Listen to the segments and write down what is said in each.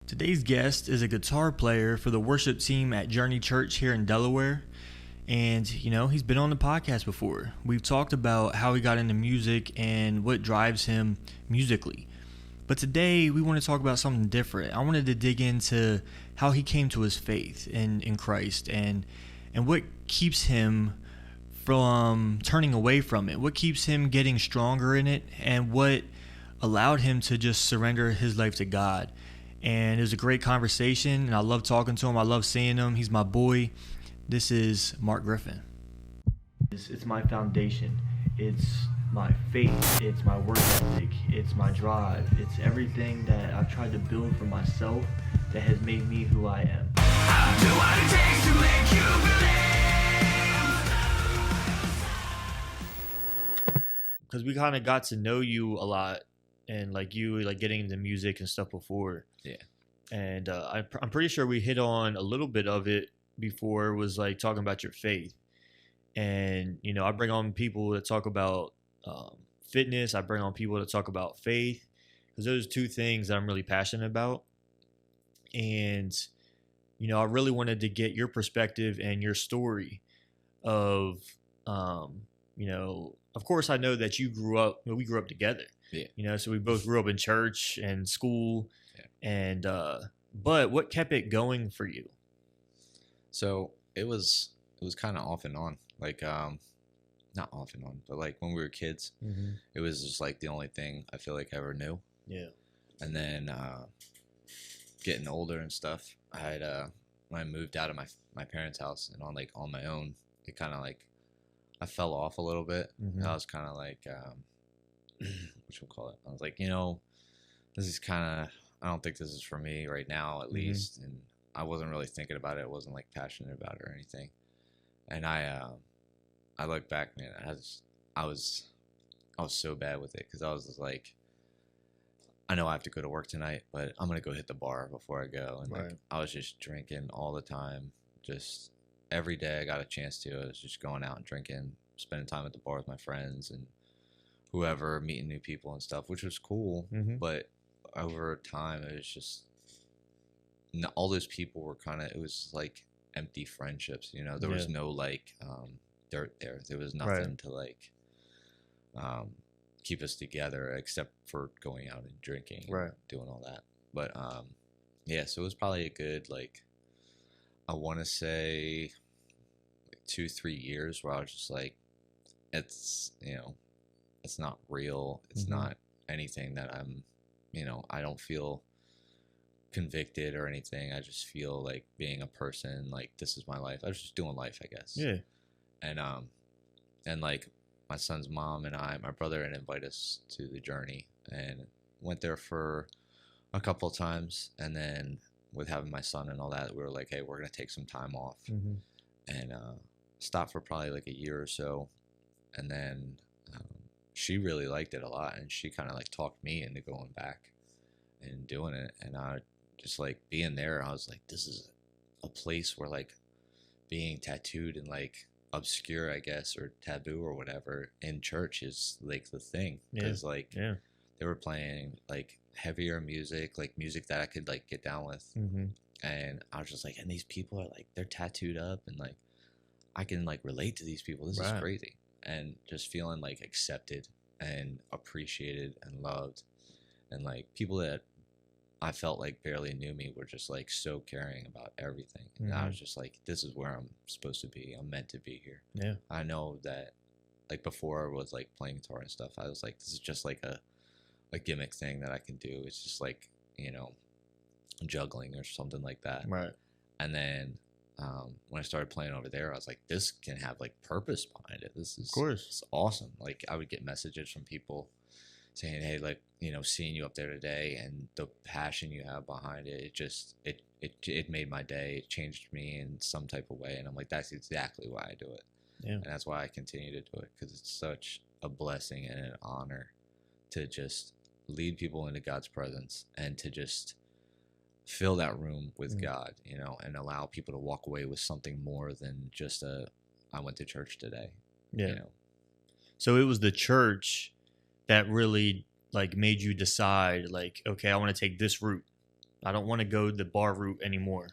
Today's guest is a guitar player for the worship team at Journey Church here in Delaware. And, he's been on the podcast before. We've talked about how he got into music and what drives him musically. But today we want to talk about something different. I wanted to dig into how he came to his faith in Christ and what keeps him from turning away from it, what keeps him getting stronger in it, and what allowed him to just surrender his life to God. And it was a great conversation, and I love talking to him. I love seeing him. He's my boy. This is Mark Griffin. It's my foundation. It's my faith. It's my work ethic. It's my drive. It's everything that I've tried to build for myself that has made me who I am. I'll do what it takes to make you believe. Because we kind of got to know you a lot. And you getting into music and stuff before. Yeah. And I'm pretty sure we hit on a little bit of it before, was talking about your faith. And, I bring on people that talk about fitness. I bring on people that talk about faith. Because those are two things that I'm really passionate about. And, I really wanted to get your perspective and your story of, of course I know that we grew up together. Yeah. So we both grew up in church and school. Yeah. And but what kept it going for you? So it was kind of off and on, not off and on, but when we were kids, it was just the only thing I feel like I ever knew. Yeah. And then getting older and stuff, I had when I moved out of my parents' house and on my own, it kind of I fell off a little bit. And I was kind of what you call it? I was this is kind of, I don't think this is for me right now, at least. And I wasn't really thinking about it. I wasn't passionate about it or anything. And I look back, man, I was so bad with it, because I was just I know I have to go to work tonight, but I'm going to go hit the bar before I go. And right. I was just drinking all the time. Just every day I got a chance to, I was just going out and drinking, spending time at the bar with my friends and whoever, meeting new people and stuff, which was cool. But over time, it was just, all those people were it was empty friendships, there was no dirt there. There was nothing right. to keep us together except for going out and drinking and right. doing all that. But yeah, so it was probably a good I want to say 2-3 years where I was just it's it's not real. It's not anything that I'm, I don't feel convicted or anything. I just feel being a person, this is my life. I was just doing life, I guess. Yeah. And my son's mom and my brother had invited us to the Journey, and went there for a couple of times. And then with having my son and all that, we were hey, we're going to take some time off and stop for probably a year or so. And then she really liked it a lot, and she kind of talked me into going back and doing it. And I just being there, I was this is a place where being tattooed and obscure, I guess, or taboo or whatever in church is the thing. Because yeah. They were playing heavier music, music that I could get down with. And I was just and these people are they're tattooed up, and I can relate to these people. This right. is crazy. And just feeling accepted and appreciated and loved, and people that I felt barely knew me were just so caring about everything. And I was just this is where I'm supposed to be. I'm meant to be here. Yeah. I know that before I was playing guitar and stuff, I was this is just a gimmick thing that I can do. It's just juggling or something like that. Right. And then when I started playing over there, I was this can have purpose behind it. This is, of course, it's awesome. I would get messages from people saying, hey, seeing you up there today and the passion you have behind it, it just, it made my day. It changed me in some type of way. And I'm that's exactly why I do it. Yeah. And that's why I continue to do it, because it's such a blessing and an honor to just lead people into God's presence and to just fill that room with God, and allow people to walk away with something more than just I went to church today. Yeah. So it was the church that really made you decide okay, I want to take this route. I don't want to go the bar route anymore.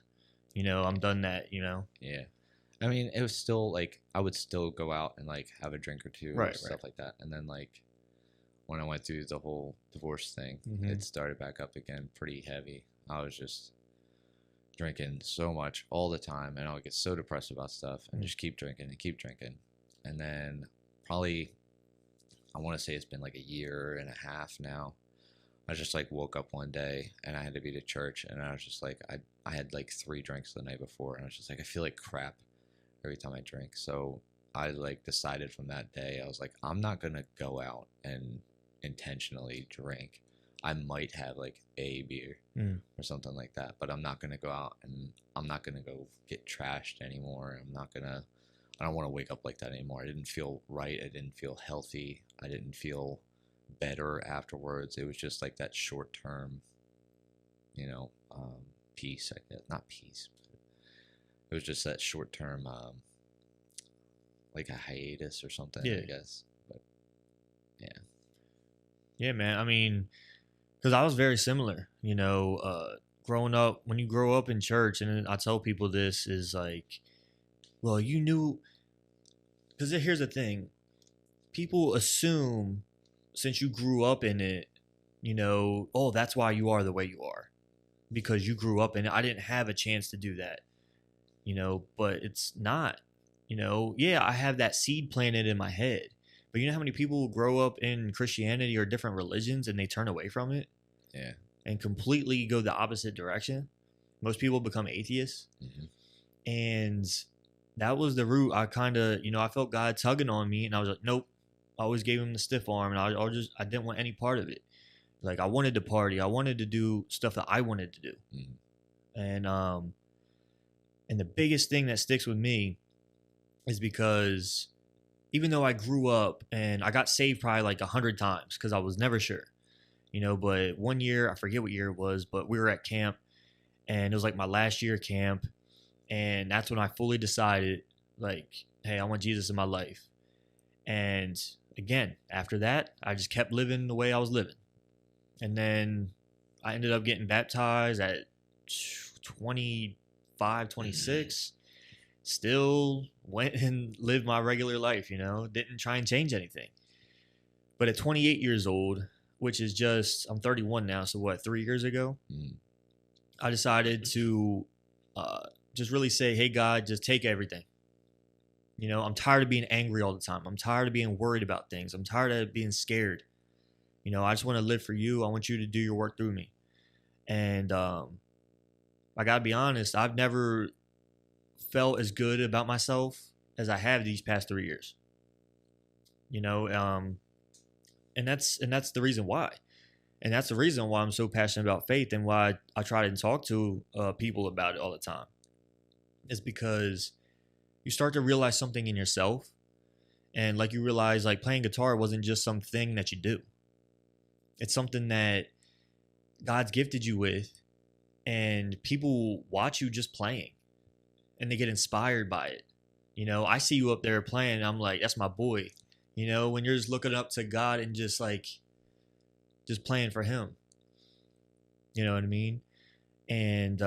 You know, I'm done that, you know? Yeah. I mean, it was still like I would still go out and like have a drink or two or Right, stuff right. like that. And then like when I went through the whole divorce thing, Mhm. it started back up again pretty heavy. I was just drinking so much all the time, and I would get so depressed about stuff and just keep drinking and keep drinking. And then probably I want to say it's been like a year and a half now. I just like woke up one day and I had to be to church, and I was just like I had like 3 drinks the night before, and I was just like I feel like crap every time I drink. So I like decided from that day, I was like, I'm not gonna go out and intentionally drink. I might have like a beer or something like that, but I'm not gonna go out and I'm not gonna go get trashed anymore. I don't want to wake up like that anymore. I didn't feel right. I didn't feel healthy. I didn't feel better afterwards. It was just like that short term, you know, peace. I guess not peace. It was just that short term, like a hiatus or something. Yeah. I guess. But yeah. Yeah, man. I mean, because I was very similar, you know, growing up, when you grow up in church, and I tell people this is like, well, you knew, because here's the thing. People assume since you grew up in it, you know, oh, that's why you are the way you are, because you grew up in it. I didn't have a chance to do that, you know, but it's not, you know, yeah, I have that seed planted in my head, but you know how many people grow up in Christianity or different religions and they turn away from it? Yeah. And completely go the opposite direction. Most people become atheists. Mm-hmm. And that was the route I kind of, you know, I felt God tugging on me, and I was like, nope. I always gave him the stiff arm, and I didn't want any part of it. Like, I wanted to party. I wanted to do stuff that I wanted to do. Mm-hmm. And the biggest thing that sticks with me is because even though I grew up and I got saved probably like 100 times because I was never sure, you know, but one year, I forget what year it was, but we were at camp, and it was like my last year of camp. And that's when I fully decided, like, hey, I want Jesus in my life. And again, after that, I just kept living the way I was living. And then I ended up getting baptized at 25, 26. Still went and lived my regular life, you know, didn't try and change anything. But at 28 years old, which is just, I'm 31 now, so what, 3 years ago? I decided to just really say, hey, God, just take everything. You know, I'm tired of being angry all the time. I'm tired of being worried about things. I'm tired of being scared. You know, I just want to live for you. I want you to do your work through me. And I got to be honest, I've never felt as good about myself as I have these past 3 years. You know, and that's the reason why. And that's the reason why I'm so passionate about faith, and why I try to talk to people about it all the time. Is because you start to realize something in yourself, and like you realize, like, playing guitar wasn't just something that you do. It's something that God's gifted you with, and people watch you just playing, and they get inspired by it. You know, I see you up there playing, and I'm like, that's my boy. You know, when you're just looking up to God and just playing for him. You know what I mean? And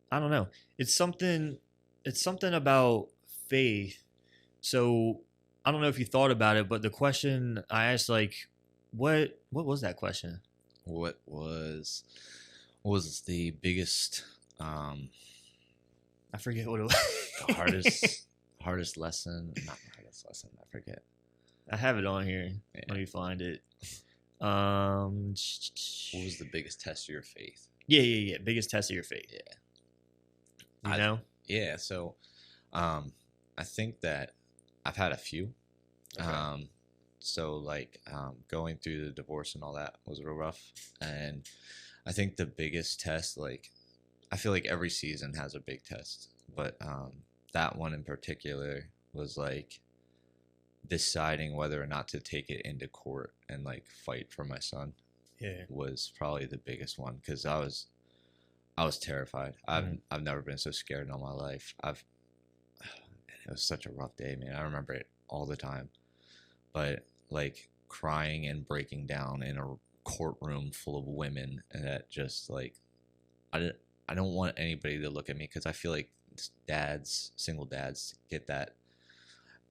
I don't know. It's something about faith. So I don't know if you thought about it, but the question I asked, like, what was that question? What was the biggest I forget what it was. hardest lesson, not the hardest lesson, I forget. I have it on here. Yeah. Let me find it. What was the biggest test of your faith? Yeah. Biggest test of your faith. Yeah. You know? Yeah. So, I think that I've had a few. Okay. So like, going through the divorce and all that was real rough. And I think the biggest test, like, I feel like every season has a big test, but, that one in particular was like deciding whether or not to take it into court and like fight for my son. Yeah. Was probably the biggest one, because I was terrified. I've never been so scared in all my life. It was such a rough day, man. I remember it all the time. But like crying and breaking down in a courtroom full of women, and that just like I don't want anybody to look at me, because I feel like single dads get that,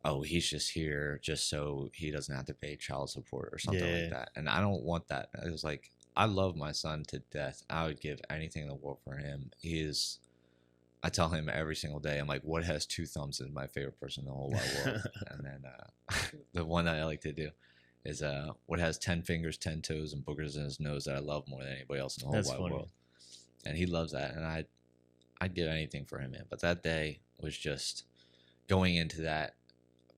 oh, he's just here just so he doesn't have to pay child support or something like that. And I don't want that. It was like, I love my son to death. I would give anything in the world for him. I tell him every single day, I'm like, what has two thumbs is my favorite person in the whole wide world. And then the one that I like to do is what has 10 fingers, 10 toes, and boogers in his nose that I love more than anybody else in the whole wide world. And he loves that. And I'd give anything for him, man. But that day was just going into that,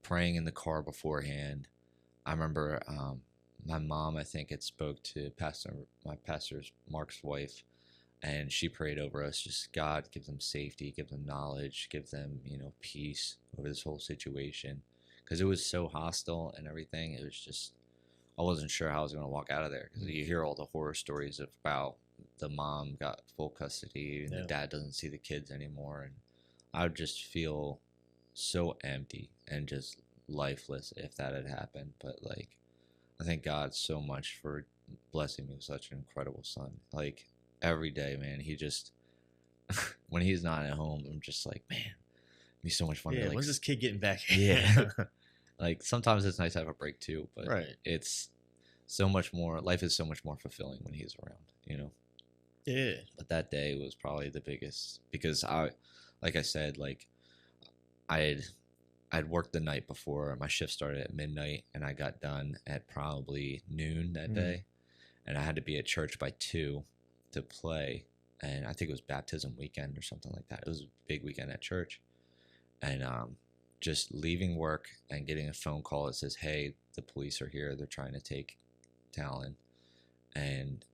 praying in the car beforehand. I remember my mom, I think, had spoke to my pastor's Mark's wife, and she prayed over us, just God, give them safety, give them knowledge, give them, peace over this whole situation, because it was so hostile and everything. It was just, I wasn't sure how I was going to walk out of there, because you hear all the horror stories about the mom got full custody and the dad doesn't see the kids anymore, and I would just feel so empty and just lifeless if that had happened. But like, I thank God so much for blessing me with such an incredible son. Like, every day, man, he just when he's not at home, I'm just like, man, it'd be so much fun. When's this kid getting back? Like, sometimes it's nice to have a break too, but it's so much more. Life is so much more fulfilling when he's around, But that day was probably the biggest, because like I said, like I'd worked the night before. My shift started at midnight, and I got done at probably noon that day, and I had to be at church by 2 to play. And I think it was baptism weekend or something like that. It was a big weekend at church, and just leaving work and getting a phone call that says, "Hey, the police are here. They're trying to take Talon." And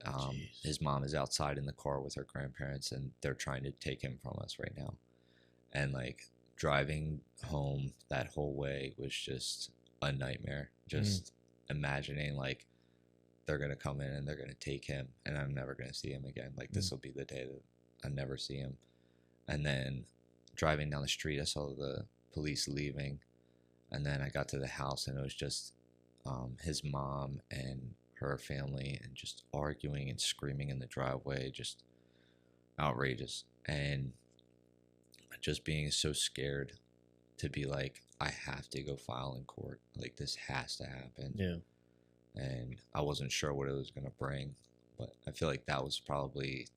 his mom is outside in the car with her grandparents, and they're trying to take him from us right now. And like, driving home that whole way was just a nightmare. Just imagining like they're gonna come in and they're gonna take him, and I'm never gonna see him again. Like, this will be the day that I never see him. And then driving down the street, I saw the police leaving, and then I got to the house, and it was just his mom and her family, and just arguing and screaming in the driveway, just outrageous. And just being so scared to be like, I have to go file in court. Like, this has to happen. Yeah. And I wasn't sure what it was going to bring, but I feel like that was probably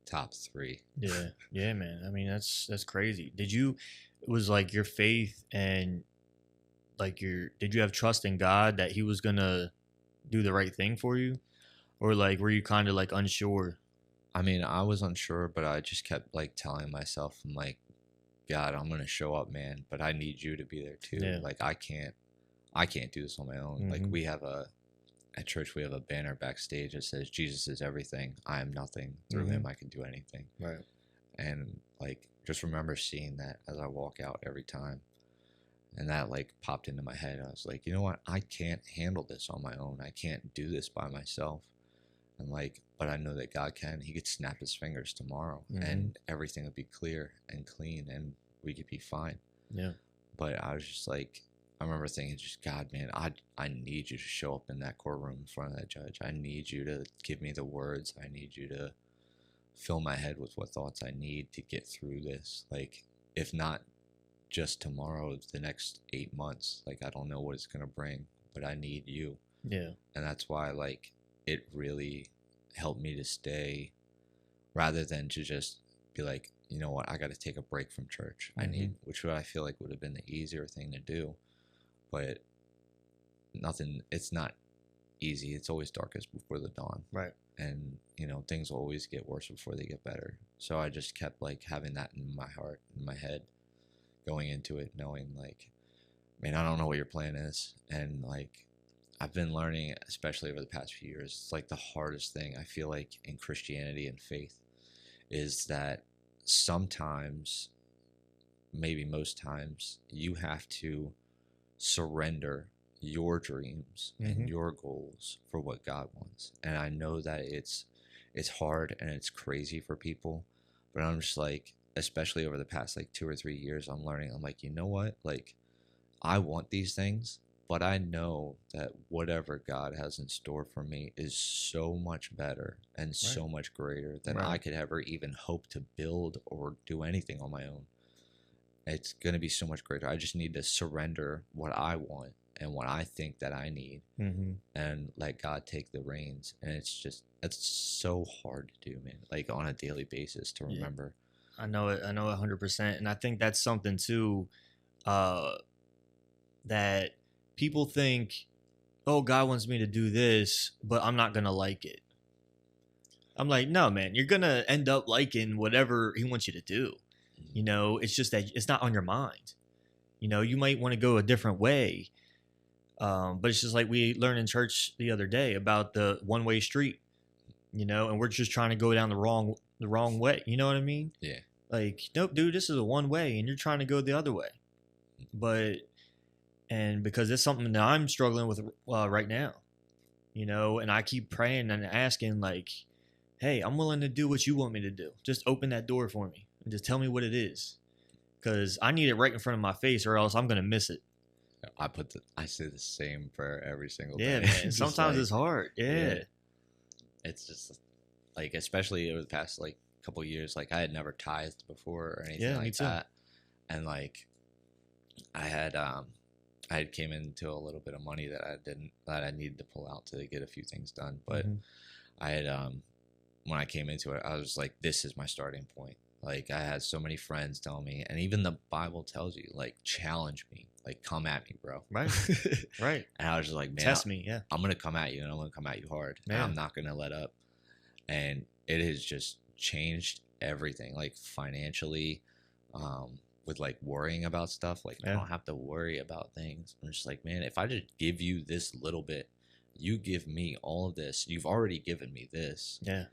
top 3. Yeah. Yeah, man. I mean, that's crazy. Was like your faith and like did you have trust in God that he was going to do the right thing for you? Or like, were you kind of like unsure? I mean, I was unsure, but I just kept like telling myself, I'm like, God, I'm going to show up, man, but I need you to be there too. Yeah. Like, I can't do this on my own. Like, at church, we have a banner backstage that says, Jesus is everything. I am nothing. Through him, I can do anything. Right. And like, just remember seeing that as I walk out every time. And that like popped into my head. I was like, you know what? I can't handle this on my own. I can't do this by myself. And like, but I know that God can. He could snap his fingers tomorrow, and everything would be clear and clean, and we could be fine. Yeah. But I was just like, I remember thinking, just, God, man, I need you to show up in that courtroom in front of that judge. I need you to give me the words. I need you to fill my head with what thoughts I need to get through this. Like, if not just tomorrow, it's the next 8 months. Like, I don't know what it's going to bring, but I need you. Yeah. And that's why, like, it really helped me to stay, rather than to just be like, you know what, I got to take a break from church. Which I feel like would have been the easier thing to do. But it's not easy. It's always darkest before the dawn. Right. And, things will always get worse before they get better. So I just kept like having that in my heart, in my head, going into it, knowing like, man, I don't know what your plan is. And like, I've been learning, especially over the past few years, it's like the hardest thing I feel like in Christianity and faith is that sometimes, maybe most times, you have to surrender your dreams and your goals for what God wants. And I know that it's hard and it's crazy for people, but I'm just like, especially over the past like 2 or 3 years, I'm learning, I'm like, you know what? Like, I want these things, But I know that whatever God has in store for me is so much better and so much greater than I could ever even hope to build or do anything on my own. It's going to be so much greater. I just need to surrender what I want and what I think that I need, and let God take the reins. And it's so hard to do, man, like on a daily basis to remember. I know it 100%. And I think that's something too, that people think, oh, God wants me to do this, but I'm not going to like it. I'm like, no, man, you're going to end up liking whatever he wants you to do. You know, it's just that it's not on your mind. You know, you might want to go a different way. But it's just like we learned in church the other day about the one-way street, you know, and we're just trying to go down the wrong way. You know what I mean? Yeah. Like, nope, dude, this is a one way and you're trying to go the other way. And because it's something that I'm struggling with right now, you know, and I keep praying and asking, like, hey, I'm willing to do what you want me to do. Just open that door for me and just tell me what it is. Because I need it right in front of my face or else I'm going to miss it. I say the same prayer every single day. Yeah, man. Sometimes it's hard. Yeah. It's just like, especially over the past like couple of years, like I had never tithed before or anything like that. And like I had came into a little bit of money that I needed to pull out to get a few things done. But I had when I came into it, I was like, this is my starting point. Like I had so many friends tell me, and even the Bible tells you, like, challenge me, like come at me, bro. Right. Right. And I was just like, man, test me. Yeah. I'm gonna come at you, and I'm gonna come at you hard. Man. And I'm not gonna let up. And it has just changed everything, like financially, with like worrying about stuff. Like I don't have to worry about things. I'm just like, man, if I just give you this little bit, you give me all of this. You've already given me this. Yeah.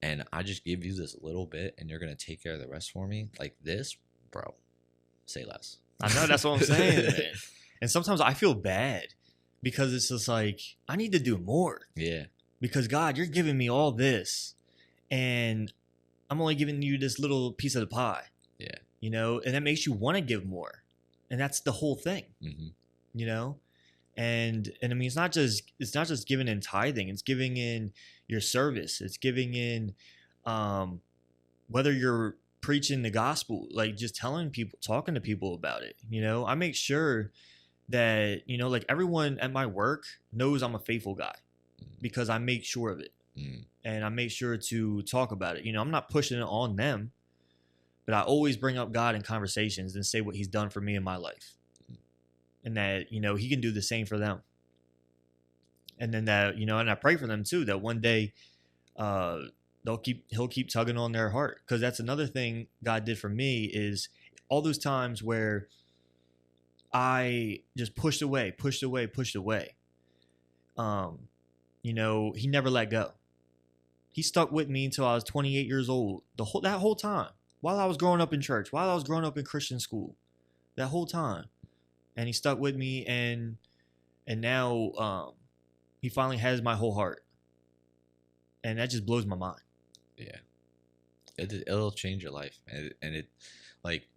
And I just give you this little bit, and you're gonna take care of the rest for me. Like this, bro. Say less. I know, that's what I'm saying, man. And sometimes I feel bad because it's just like I need to do more. Yeah. Because God, you're giving me all this, and I'm only giving you this little piece of the pie. Yeah. You know, and that makes you want to give more, and that's the whole thing. You know, and I mean, it's not just giving in tithing; it's giving in your service. It's giving in, whether you're preaching the gospel, like just telling people, talking to people about it. You know, I make sure that, you know, like everyone at my work knows I'm a faithful guy because I make sure of it. And I make sure to talk about it. You know, I'm not pushing it on them, but I always bring up God in conversations and say what he's done for me in my life. And that, you know, he can do the same for them. And then that, you know, and I pray for them too, that one day he'll keep tugging on their heart. Because that's another thing God did for me is all those times where I just pushed away. You know, he never let go. He stuck with me until I was 28 years old. That whole time, while I was growing up in church, while I was growing up in Christian school, that whole time, and he stuck with me, and now he finally has my whole heart, and that just blows my mind. Yeah, it'll change your life, and it like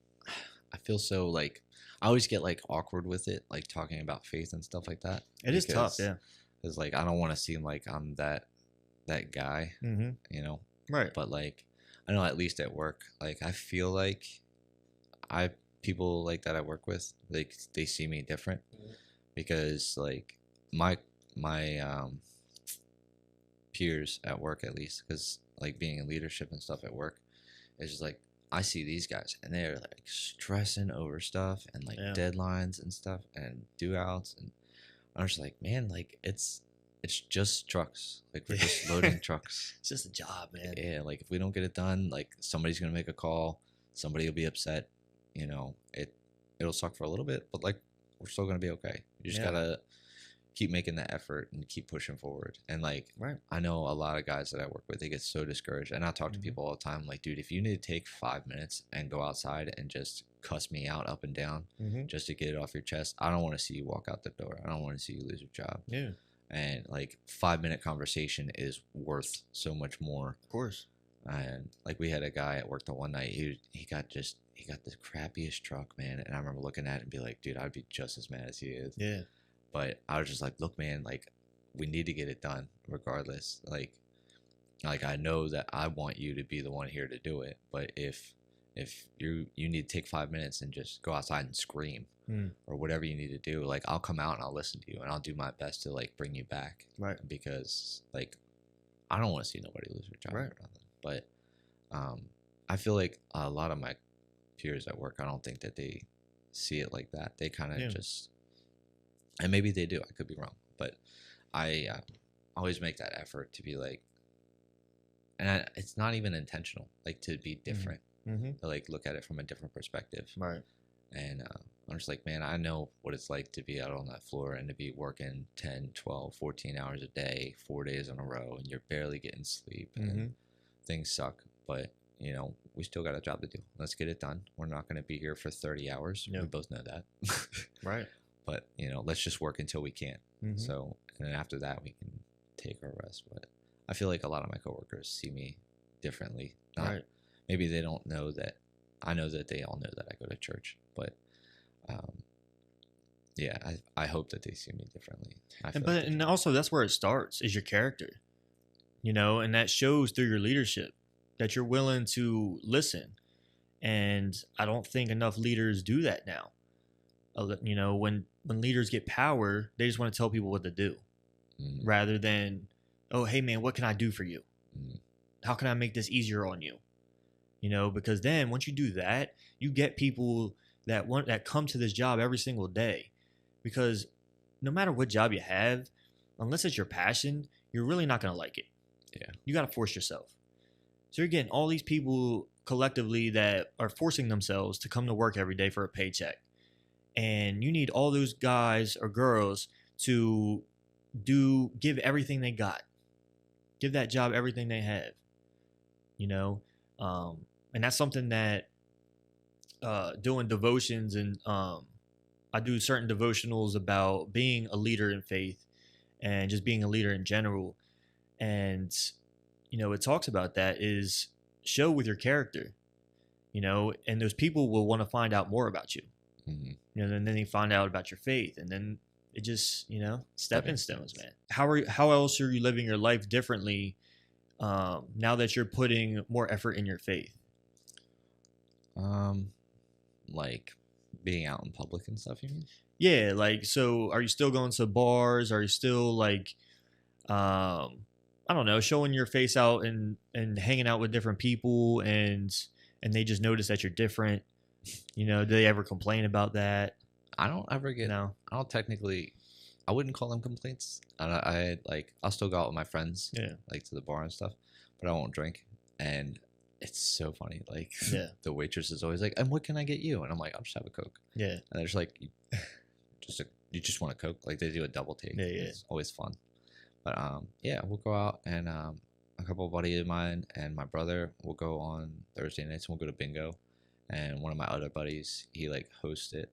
I feel so like I always get like awkward with it, like talking about faith and stuff like that. It is tough, yeah. Because like I don't want to seem like I'm that guy, you know. Right. But like I know at least at work, like I feel like people like that I work with, like they see me different because like my peers at work, at least, because like being in leadership and stuff at work, it's just like I see these guys and they're like stressing over stuff and like deadlines and stuff and due outs, and I'm just like, man, like it's just trucks. Like we're just loading trucks. It's just a job, man. Yeah, like if we don't get it done, like somebody's gonna make a call, somebody will be upset. You know, it'll suck for a little bit, but like we're still gonna be okay. You just gotta keep making that effort and keep pushing forward. And like, I know a lot of guys that I work with, they get so discouraged. And I talk to people all the time, like, dude, if you need to take 5 minutes and go outside and just cuss me out up and down just to get it off your chest, I don't want to see you walk out the door. I don't want to see you lose your job. Yeah. And like 5-minute conversation is worth so much more. Of course. And like we had a guy at work the one night, he got the crappiest truck, man. And I remember looking at it and be like, dude, I'd be just as mad as he is. Yeah. But I was just like, look, man, like we need to get it done regardless. Like I know that I want you to be the one here to do it, but if you need to take 5 minutes and just go outside and scream or whatever you need to do, like I'll come out and I'll listen to you and I'll do my best to like bring you back. Right. Because like I don't want to see nobody lose their job Right. or nothing. But I feel like a lot of my peers at work, I don't think that they see it like that. They kind of just, and maybe they do. I could be wrong, but I always make that effort to be like, and it's not even intentional, like to be different, to like look at it from a different perspective. Right. And I'm just like, man, I know what it's like to be out on that floor and to be working 10, 12, 14 hours a day, 4 days in a row, and you're barely getting sleep and things suck. But, you know, we still got a job to do. Let's get it done. We're not going to be here for 30 hours. We both know that. Right. But, you know, let's just work until we can. So, and then after that, we can take our rest. But I feel like a lot of my coworkers see me differently. Right. Maybe they don't know that. I know that they all know that I go to church, but yeah, I hope that they see me differently. And also that's where it starts, is your character, you know, and that shows through your leadership that you're willing to listen. And I don't think enough leaders do that now. You know, when leaders get power, they just want to tell people what to do rather than, oh, hey man, what can I do for you? How can I make this easier on you? You know, because then once you do that, you get people that come to this job every single day. Because no matter what job you have, unless it's your passion, you're really not going to like it. Yeah. You got to force yourself. So you're getting all these people collectively that are forcing themselves to come to work every day for a paycheck. And you need all those guys or girls to give everything they got. Give that job everything they have. You know? And that's something that doing devotions and I do certain devotionals about being a leader in faith and just being a leader in general. And, you know, it talks about that is show with your character, you know, and those people will want to find out more about you. You know, and then they find out about your faith, and then it just, you know, stepping stones, man. How else are you living your life differently now that you're putting more effort in your faith? Like being out in public and stuff, you mean? Yeah, like, so are you still going to bars? Are you still like, I don't know, showing your face out and hanging out with different people and they just notice that you're different? You know, do they ever complain about that? I don't ever get, No. I don't technically, I wouldn't call them complaints. I like, I'll still go out with my friends, like to the bar and stuff, but I won't drink. And it's so funny. Like, the waitress is always like, and what can I get you? And I'm like, I'll just have a Coke. Yeah. And they're just like, you just want a Coke? Like, they do a double take. Yeah, it's always fun. But, yeah, we'll go out and a couple of buddies of mine and my brother will go on Thursday nights and we'll go to bingo. And one of my other buddies, he, like, hosts it.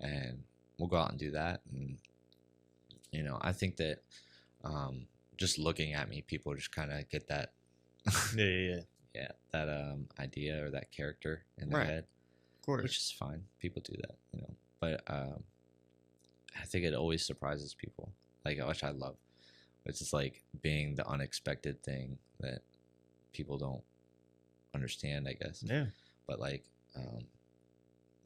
And we'll go out and do that. And, you know, I think that just looking at me, people just kind of get that. Yeah, that idea or that character in their head, of course, which is fine. People do that, you know. But I think it always surprises people, like, which I love. It's just like being the unexpected thing that people don't understand, I guess. Yeah. But like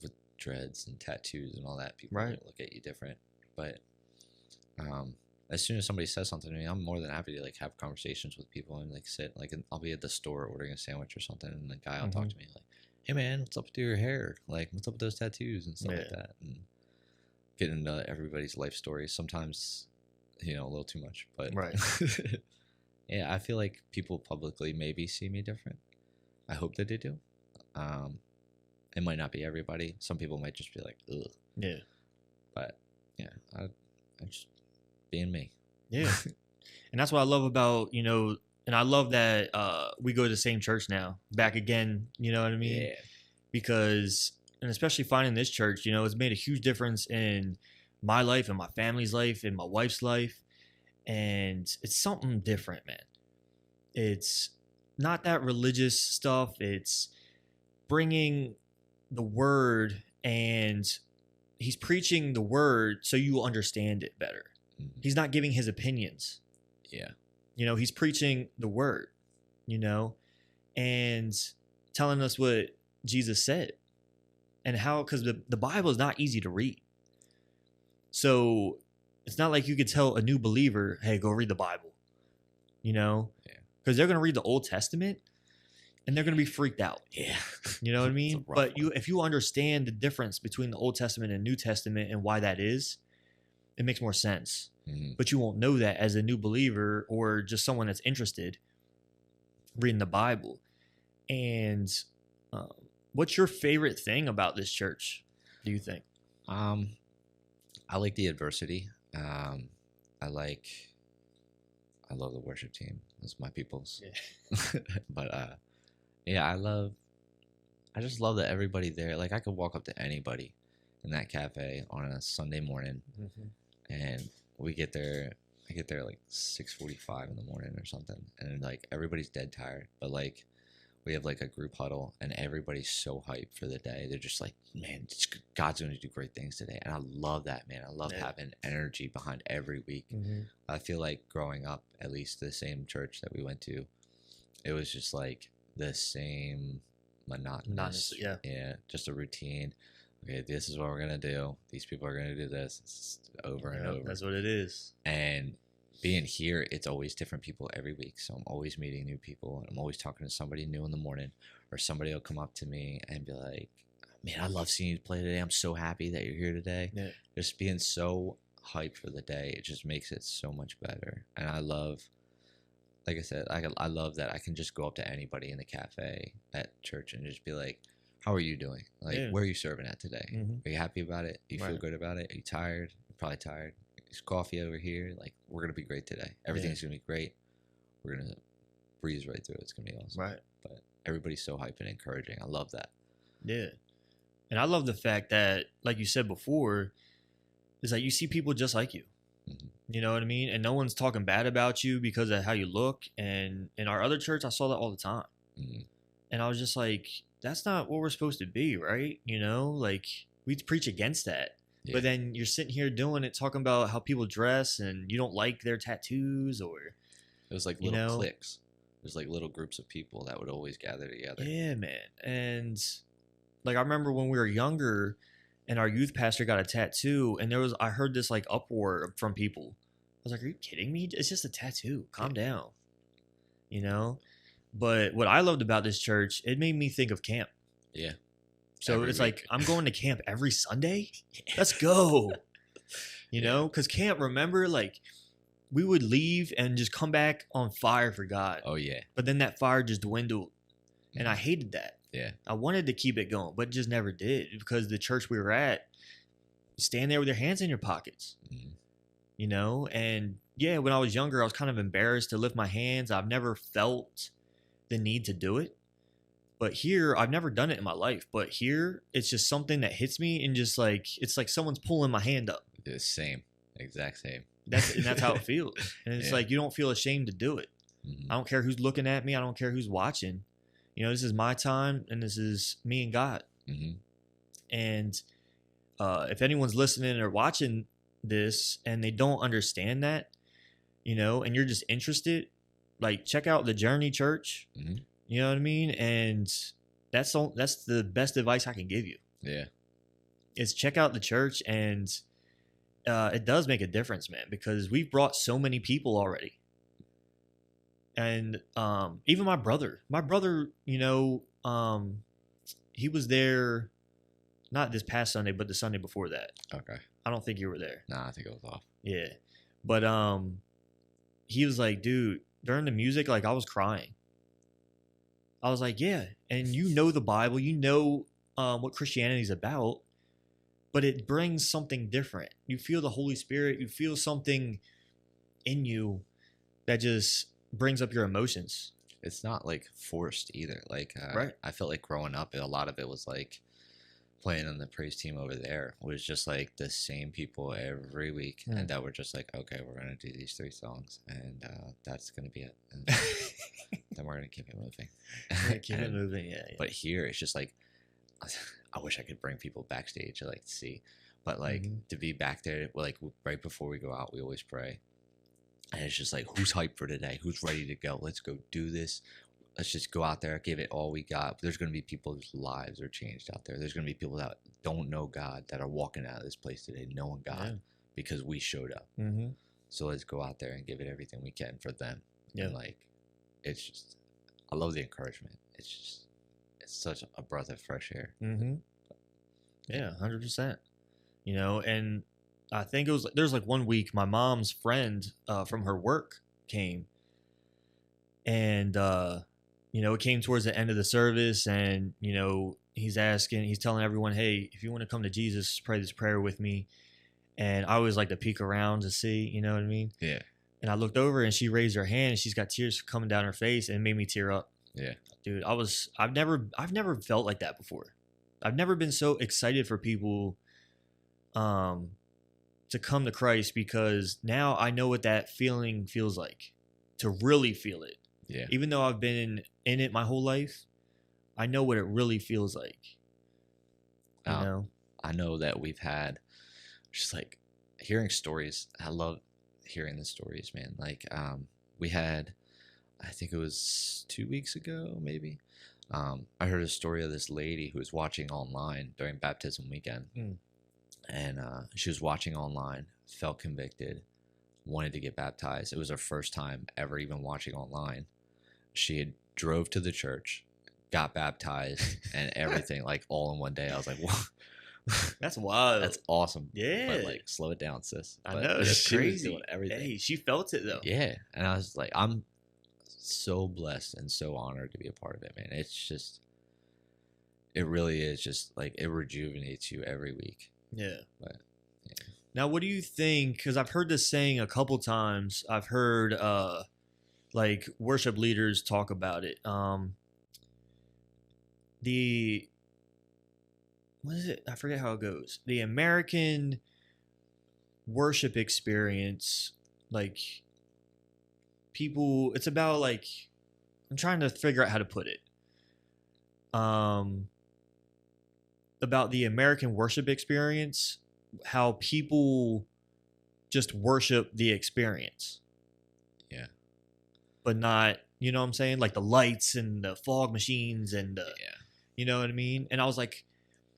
with dreads and tattoos and all that, people look at you different. But as soon as somebody says something to me, I'm more than happy to like have conversations with people and like sit, like, I'll be at the store ordering a sandwich or something, and the guy will talk to me like, "Hey man, what's up with your hair? Like, what's up with those tattoos and stuff like that?" And get into everybody's life stories. Sometimes, you know, a little too much, but yeah, I feel like people publicly maybe see me different. I hope that they do. It might not be everybody. Some people might just be like, ugh. Yeah. But yeah, I just being me. Yeah. And that's what I love about, you know, and I love that we go to the same church now, back again, you know what I mean? Yeah. Because, and especially finding this church, you know, it's made a huge difference in my life and my family's life and my wife's life. And it's something different, man. It's not that religious stuff. It's bringing the word and he's preaching the word so you will understand it better. Mhm. He's not giving his opinions. Yeah. He's preaching the word, and telling us what Jesus said and how, because the Bible is not easy to read. So it's not like you could tell a new believer, hey, go read the Bible, because they're going to read the Old Testament and they're going to be freaked out. Yeah. You know what I mean? But one. if you understand the difference between the Old Testament and New Testament and why that is, it makes more sense. Mm-hmm. But you won't know that as a new believer or just someone that's interested reading the Bible. And what's your favorite thing about this church, do you think? I like the adversity. I love the worship team. That's my people's. Yeah. But yeah, I just love that everybody there. Like, I could walk up to anybody in that cafe on a Sunday morning, and I get there like 6:45 in the morning or something, and like everybody's dead tired, but like we have like a group huddle and everybody's so hyped for the day. They're just like, man, God's going to do great things today. And I love that, man. I love having energy behind every week. I feel like growing up, at least the same church that we went to, it was just like the same monotonous. Yeah, just a routine. Okay, this is what we're going to do. These people are going to do this. It's over and over. That's what it is. And being here, it's always different people every week. So I'm always meeting new people. And I'm always talking to somebody new in the morning, or somebody will come up to me and be like, man, I love seeing you play today. I'm so happy that you're here today. Yeah. Just being so hyped for the day, it just makes it so much better. And I love, like I said, I love that I can just go up to anybody in the cafe at church and just be like, how are you doing? Like, where are you serving at today? Are you happy about it? Do you feel good about it? Are you tired? You're probably tired. There's coffee over here. Like, we're going to be great today. Everything's going to be great. We're going to breeze right through it. It's going to be awesome. Right. But everybody's so hype and encouraging. I love that. Yeah. And I love the fact that, like you said before, is that you see people just like you. You know what I mean? And no one's talking bad about you because of how you look. And in our other church, I saw that all the time. And I was just like, that's not what we're supposed to be, right? Like, we preach against that. Yeah. But then you're sitting here doing it, talking about how people dress and you don't like their tattoos, or it was like little cliques. There's like little groups of people that would always gather together. Yeah, man. And like, I remember when we were younger and our youth pastor got a tattoo, and I heard this like uproar from people. I was like, are you kidding me? It's just a tattoo. Calm down. But what I loved about this church, it made me think of camp. Yeah. So it's like, I'm going to camp every Sunday. Let's go. Because camp, remember, like, we would leave and just come back on fire for God. Oh, yeah. But then that fire just dwindled. And I hated that. Yeah. I wanted to keep it going, but just never did, because the church we were at, you stand there with your hands in your pockets. And yeah, when I was younger, I was kind of embarrassed to lift my hands. I've never felt the need to do it. But here, I've never done it in my life. But here, it's just something that hits me, and just like, it's like someone's pulling my hand up. The same. Exact same. That's how it feels. And it's like, you don't feel ashamed to do it. I don't care who's looking at me. I don't care who's watching. This is my time, and this is me and God. And if anyone's listening or watching this and they don't understand that, and you're just interested, like, check out the Journey Church. You know what I mean? And that's the best advice I can give you. Yeah. Is check out the church, and it does make a difference, man, because we've brought so many people already. And even my brother, he was there, not this past Sunday, but the Sunday before that. Okay. I don't think you were there. Nah, I think it was off. Yeah. But he was like, dude, during the music, like, I was crying. I was like, yeah. And the Bible, what Christianity is about, but it brings something different. You feel the Holy Spirit. You feel something in you that just brings up your emotions. It's not like forced either. Like, right. I felt like growing up, a lot of it was like playing on the praise team over there was just like the same people every week, and that were just like, okay, we're gonna do these 3 songs, and that's gonna be it. And then we're gonna keep it moving. Keep it moving, yeah. But here, it's just like, I wish I could bring people backstage to like see. But like to be back there, like right before we go out, we always pray, and it's just like, who's hyped for today? Who's ready to go? Let's go do this. Let's just go out there, give it all we got. But there's going to be people whose lives are changed out there. There's going to be people that don't know God that are walking out of this place today knowing God because we showed up. So let's go out there and give it everything we can for them. And like, it's just, I love the encouragement. It's such a breath of fresh air. Yeah, 100%. You know, and I think it was, there's like one week my mom's friend from her work came, and you know, it came towards the end of the service, and you know, he's telling everyone, hey, if you want to come to Jesus, pray this prayer with me. And I always like to peek around to see, you know what I mean? Yeah. And I looked over and she raised her hand and she's got tears coming down her face, and it made me tear up. Yeah. Dude, I've never felt like that before. I've never been so excited for people to come to Christ, because now I know what that feeling feels like, to really feel it. Yeah. Even though I've been in it my whole life, I know what it really feels like. You know? I know that we've had just like hearing stories. I love hearing the stories, man. Like we had, I think it was 2 weeks ago, maybe. I heard a story of this lady who was watching online during baptism weekend. And she was watching online, felt convicted, wanted to get baptized. It was her first time ever even watching online. She had drove to the church, got baptized, and everything, like all in one day. I was like, what? That's wild. That's awesome. Yeah. But like, slow it down, sis. I know, that's she crazy. was doing everything. Hey, she felt it though. Yeah. And I was like, I'm so blessed and so honored to be a part of it, man. It's just, it really is just like, it rejuvenates you every week. Yeah. But yeah. Now, what do you think? Because I've heard this saying a couple times. I've heard like worship leaders talk about it. What is it? I forget how it goes. The American worship experience, like people, it's about like, I'm trying to figure out how to put it. About the American worship experience, how people just worship the experience. Yeah. But not, you know what I'm saying? Like the lights and the fog machines and you know what I mean? And I was like,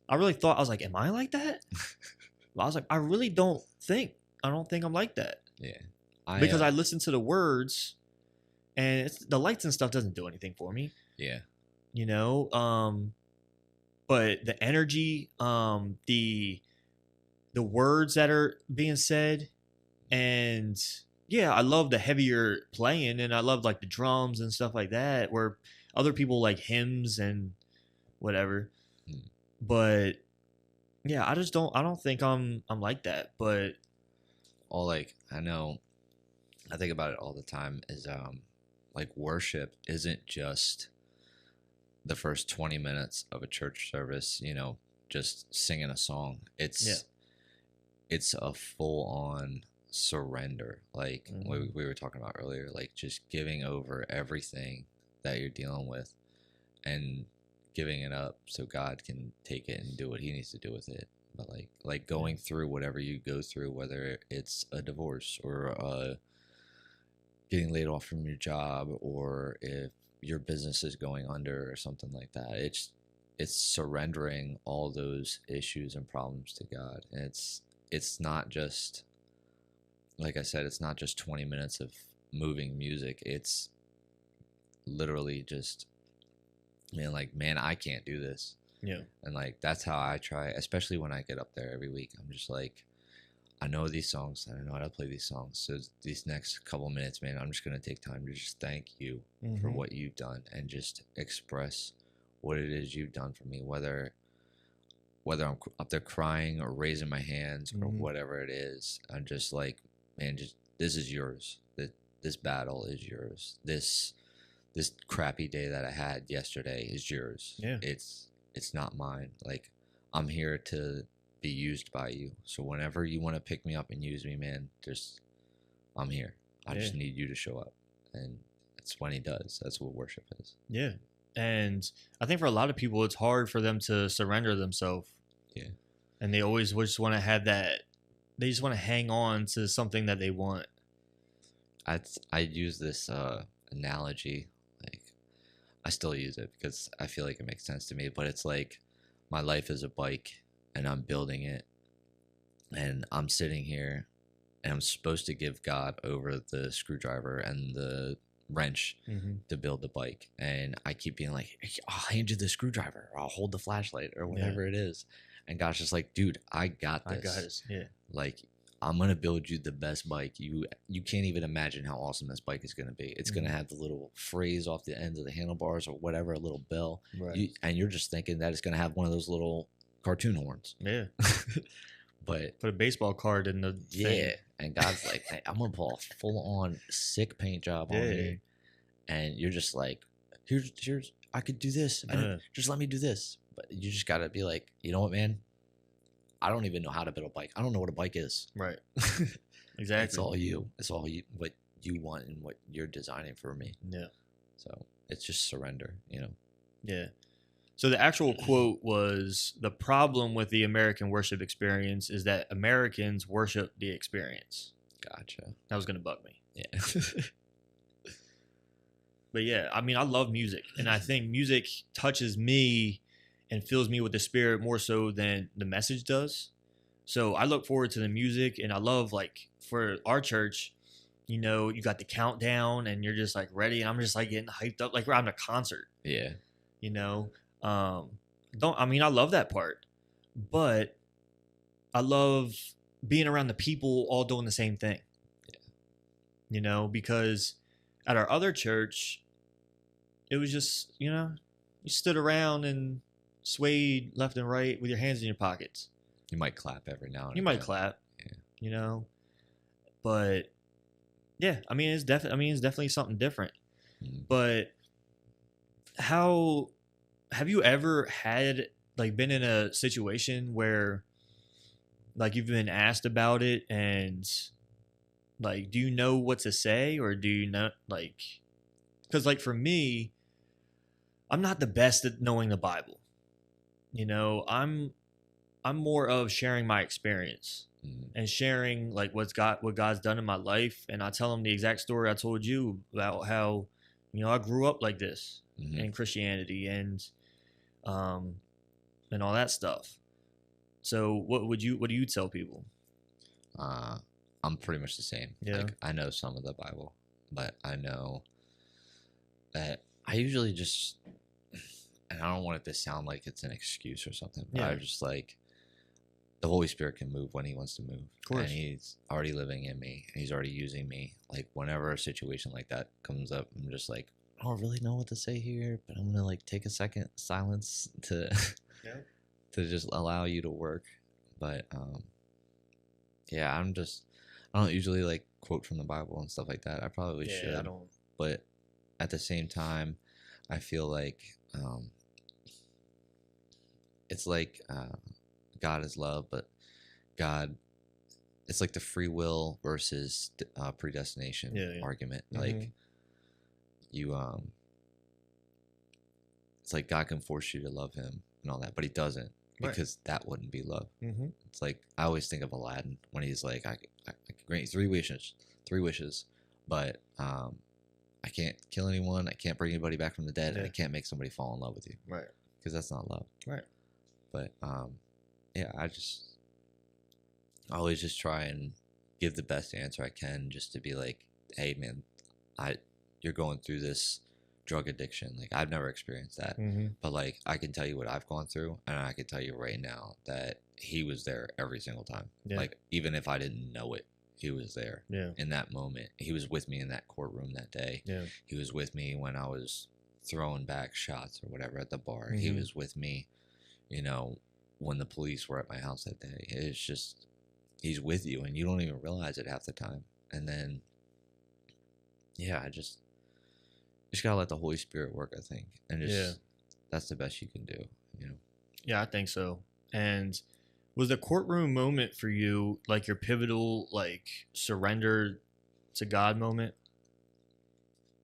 I was like, am I like that? I was like, I don't think I'm like that. Yeah. Because I listen to the words, and the lights and stuff doesn't do anything for me. Yeah. You know, but the energy, the words that are being said, and yeah, I love the heavier playing, and I love like the drums and stuff like that, where other people like hymns and whatever. But yeah, I don't think I'm like that. But all like, I think about it all the time is like worship isn't just the first 20 minutes of a church service, you know, just singing a song. It's a full on surrender, like we were talking about earlier, like just giving over everything that you're dealing with and giving it up so God can take it and do what he needs to do with it. But like going through whatever you go through, whether it's a divorce or getting laid off from your job, or if your business is going under or something like that, it's surrendering all those issues and problems to God. And it's not just, like I said, it's not just 20 minutes of moving music. It's literally just, man, I can't do this. yeah. And like, that's how I try, especially when I get up there every week. I'm just like, I know these songs. I know how to play these songs. So these next couple minutes, man, I'm just going to take time to just thank you for what you've done and just express what it is you've done for me, whether I'm up there crying or raising my hands or whatever it is. I'm just like, man, just, this is yours. This battle is yours. This crappy day that I had yesterday is yours. Yeah. It's not mine. Like, I'm here to be used by you. So whenever you want to pick me up and use me, man, I'm here. I just need you to show up. And that's when he does. That's what worship is. Yeah. And I think for a lot of people, it's hard for them to surrender themselves. Yeah. And they always just want to have that. They just want to hang on to something that they want. I use this analogy, like I still use it because I feel like it makes sense to me. But it's like my life is a bike, and I'm building it, and I'm sitting here, and I'm supposed to give God over the screwdriver and the wrench to build the bike, and I keep being like, I'll hand you the screwdriver, or I'll hold the flashlight, or whatever it is, and God's just like, dude, I got this. I got it. Yeah. Like, I'm gonna build you the best bike. You can't even imagine how awesome this bike is gonna be. It's gonna have the little phrase off the ends of the handlebars or whatever, a little bell, right? And you're just thinking that it's gonna have one of those little cartoon horns. Yeah. But put a baseball card in the thing. And God's like, hey, I'm gonna pull a full on sick paint job on you, and you're just like, here's I could do this, just let me do this. But you just gotta be like, you know what, man, I don't even know how to build a bike. I don't know what a bike is. Right. Exactly. It's all you. It's all you. What you want and what you're designing for me. Yeah. So it's just surrender. Yeah. So the actual quote was, the problem with the American worship experience is that Americans worship the experience. Gotcha. That was going to bug me. Yeah. But yeah, I mean, I love music, and I think music touches me and fills me with the Spirit more so than the message does. So I look forward to the music, and I love, like, for our church, you got the countdown and you're just like ready, and I'm just like getting hyped up like we're having a concert. Yeah. I love that part, but I love being around the people all doing the same thing. Yeah. Because at our other church, it was just, you stood around and swayed left and right with your hands in your pockets. You might clap every now and You again. might clap. Yeah. But yeah, it's definitely something different. Mm-hmm. But have you ever had, like, been in a situation where, like, you've been asked about it and, like, do you know what to say, or do you not, like, because, like, for me, I'm not the best at knowing the Bible. I'm more of sharing my experience and sharing, like, what God's done in my life, and I tell them the exact story I told you about how, I grew up like this in Christianity and all that stuff. So what do you tell people? I'm pretty much the same. Yeah. Like, I know some of the Bible, but I know that I usually just, and I don't want it to sound like it's an excuse or something, but I'm just like, the Holy Spirit can move when he wants to move. Of course. And he's already living in me. He's already using me. Like, whenever a situation like that comes up, I'm just like, I don't really know what to say here, but I'm going to, like, take a second silence to to just allow you to work. But, I don't usually, like, quote from the Bible and stuff like that. I probably should. I don't. But at the same time, I feel like it's like God is love, but God, it's like the free will versus predestination argument. Like, you, it's like God can force you to love him and all that, but he doesn't, because that wouldn't be love. It's like, I always think of Aladdin when he's like, I can grant you three wishes, but I can't kill anyone, I can't bring anybody back from the dead, and I can't make somebody fall in love with you. Right. Because that's not love. Right. But I always just try and give the best answer I can, just to be like, hey man, you're going through this drug addiction. Like, I've never experienced that, but, like, I can tell you what I've gone through, and I can tell you right now that he was there every single time. Like, even if I didn't know it, he was there in that moment. He was with me in that courtroom that day. He was with me when I was throwing back shots or whatever at the bar. He was with me, when the police were at my house that day. It's just, he's with you, and you don't even realize it half the time. And then, I just gotta let the Holy Spirit work, I think. And just, that's the best you can do, Yeah, I think so. And was the courtroom moment for you, like, your pivotal, like, surrender to God moment?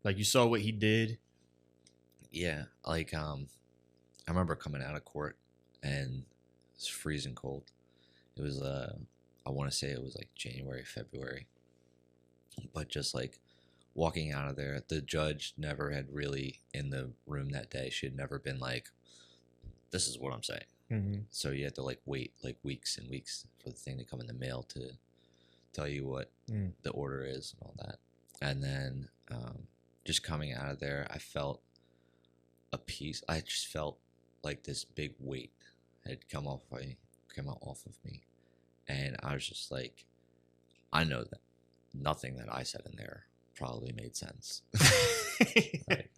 Like, you saw what he did? Yeah. Like, I remember coming out of court, and it's freezing cold. It was I want to say it was like January, February, but just like walking out of there, the judge never had really in the room that day. She had never been like, "This is what I'm saying." Mm-hmm. So you had to like wait like weeks and weeks for the thing to come in the mail to tell you what the order is and all that. And then just coming out of there, I felt a peace. I just felt like this big weight had come off of me, and I was just like, I know that nothing that I said in there probably made sense.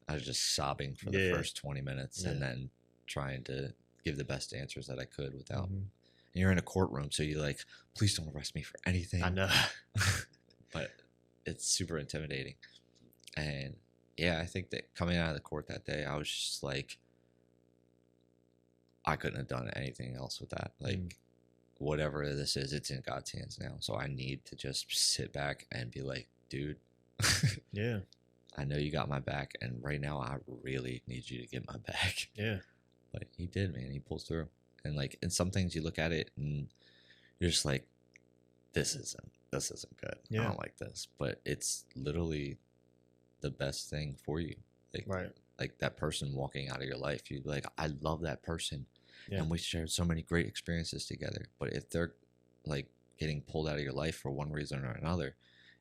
I was just sobbing for the first 20 minutes and then trying to give the best answers that I could without. And you're in a courtroom, so you're like, please don't arrest me for anything. I know. But it's super intimidating. And yeah, I think that coming out of the court that day, I was just like, I couldn't have done anything else with that. Like, whatever this is, it's in God's hands now. So I need to just sit back and be like, dude, yeah, I know you got my back, and right now I really need you to get my back. Yeah. But he did, man. He pulls through. And like, in some things you look at it and you're just like, this isn't good. Yeah. I don't like this. But it's literally the best thing for you. Like, right. Like that person walking out of your life, you'd be like, I love that person. Yeah. And we shared so many great experiences together. But if they're like getting pulled out of your life for one reason or another,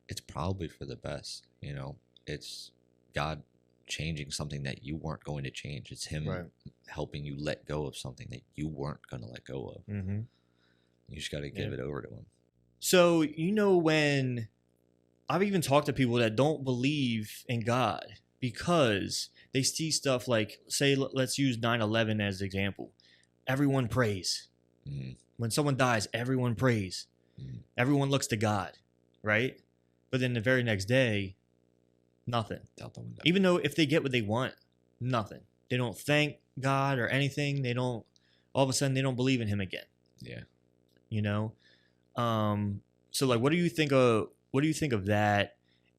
it's probably for the best. You know, it's God changing something that you weren't going to change. It's him helping you let go of something that you weren't going to let go of. Mm-hmm. You just got to give it over to him. So, you know, when I've even talked to people that don't believe in God because they see stuff like, say, let's use 9/11 as an example. Everyone prays. Mm-hmm. When someone dies, everyone prays. Mm-hmm. Everyone looks to God, right? But then the very next day, nothing. Out the window. Even though if they get what they want, nothing. They don't thank God or anything. They don't, all of a sudden, they don't believe in him again. Yeah. You know? So like, what do you think of that?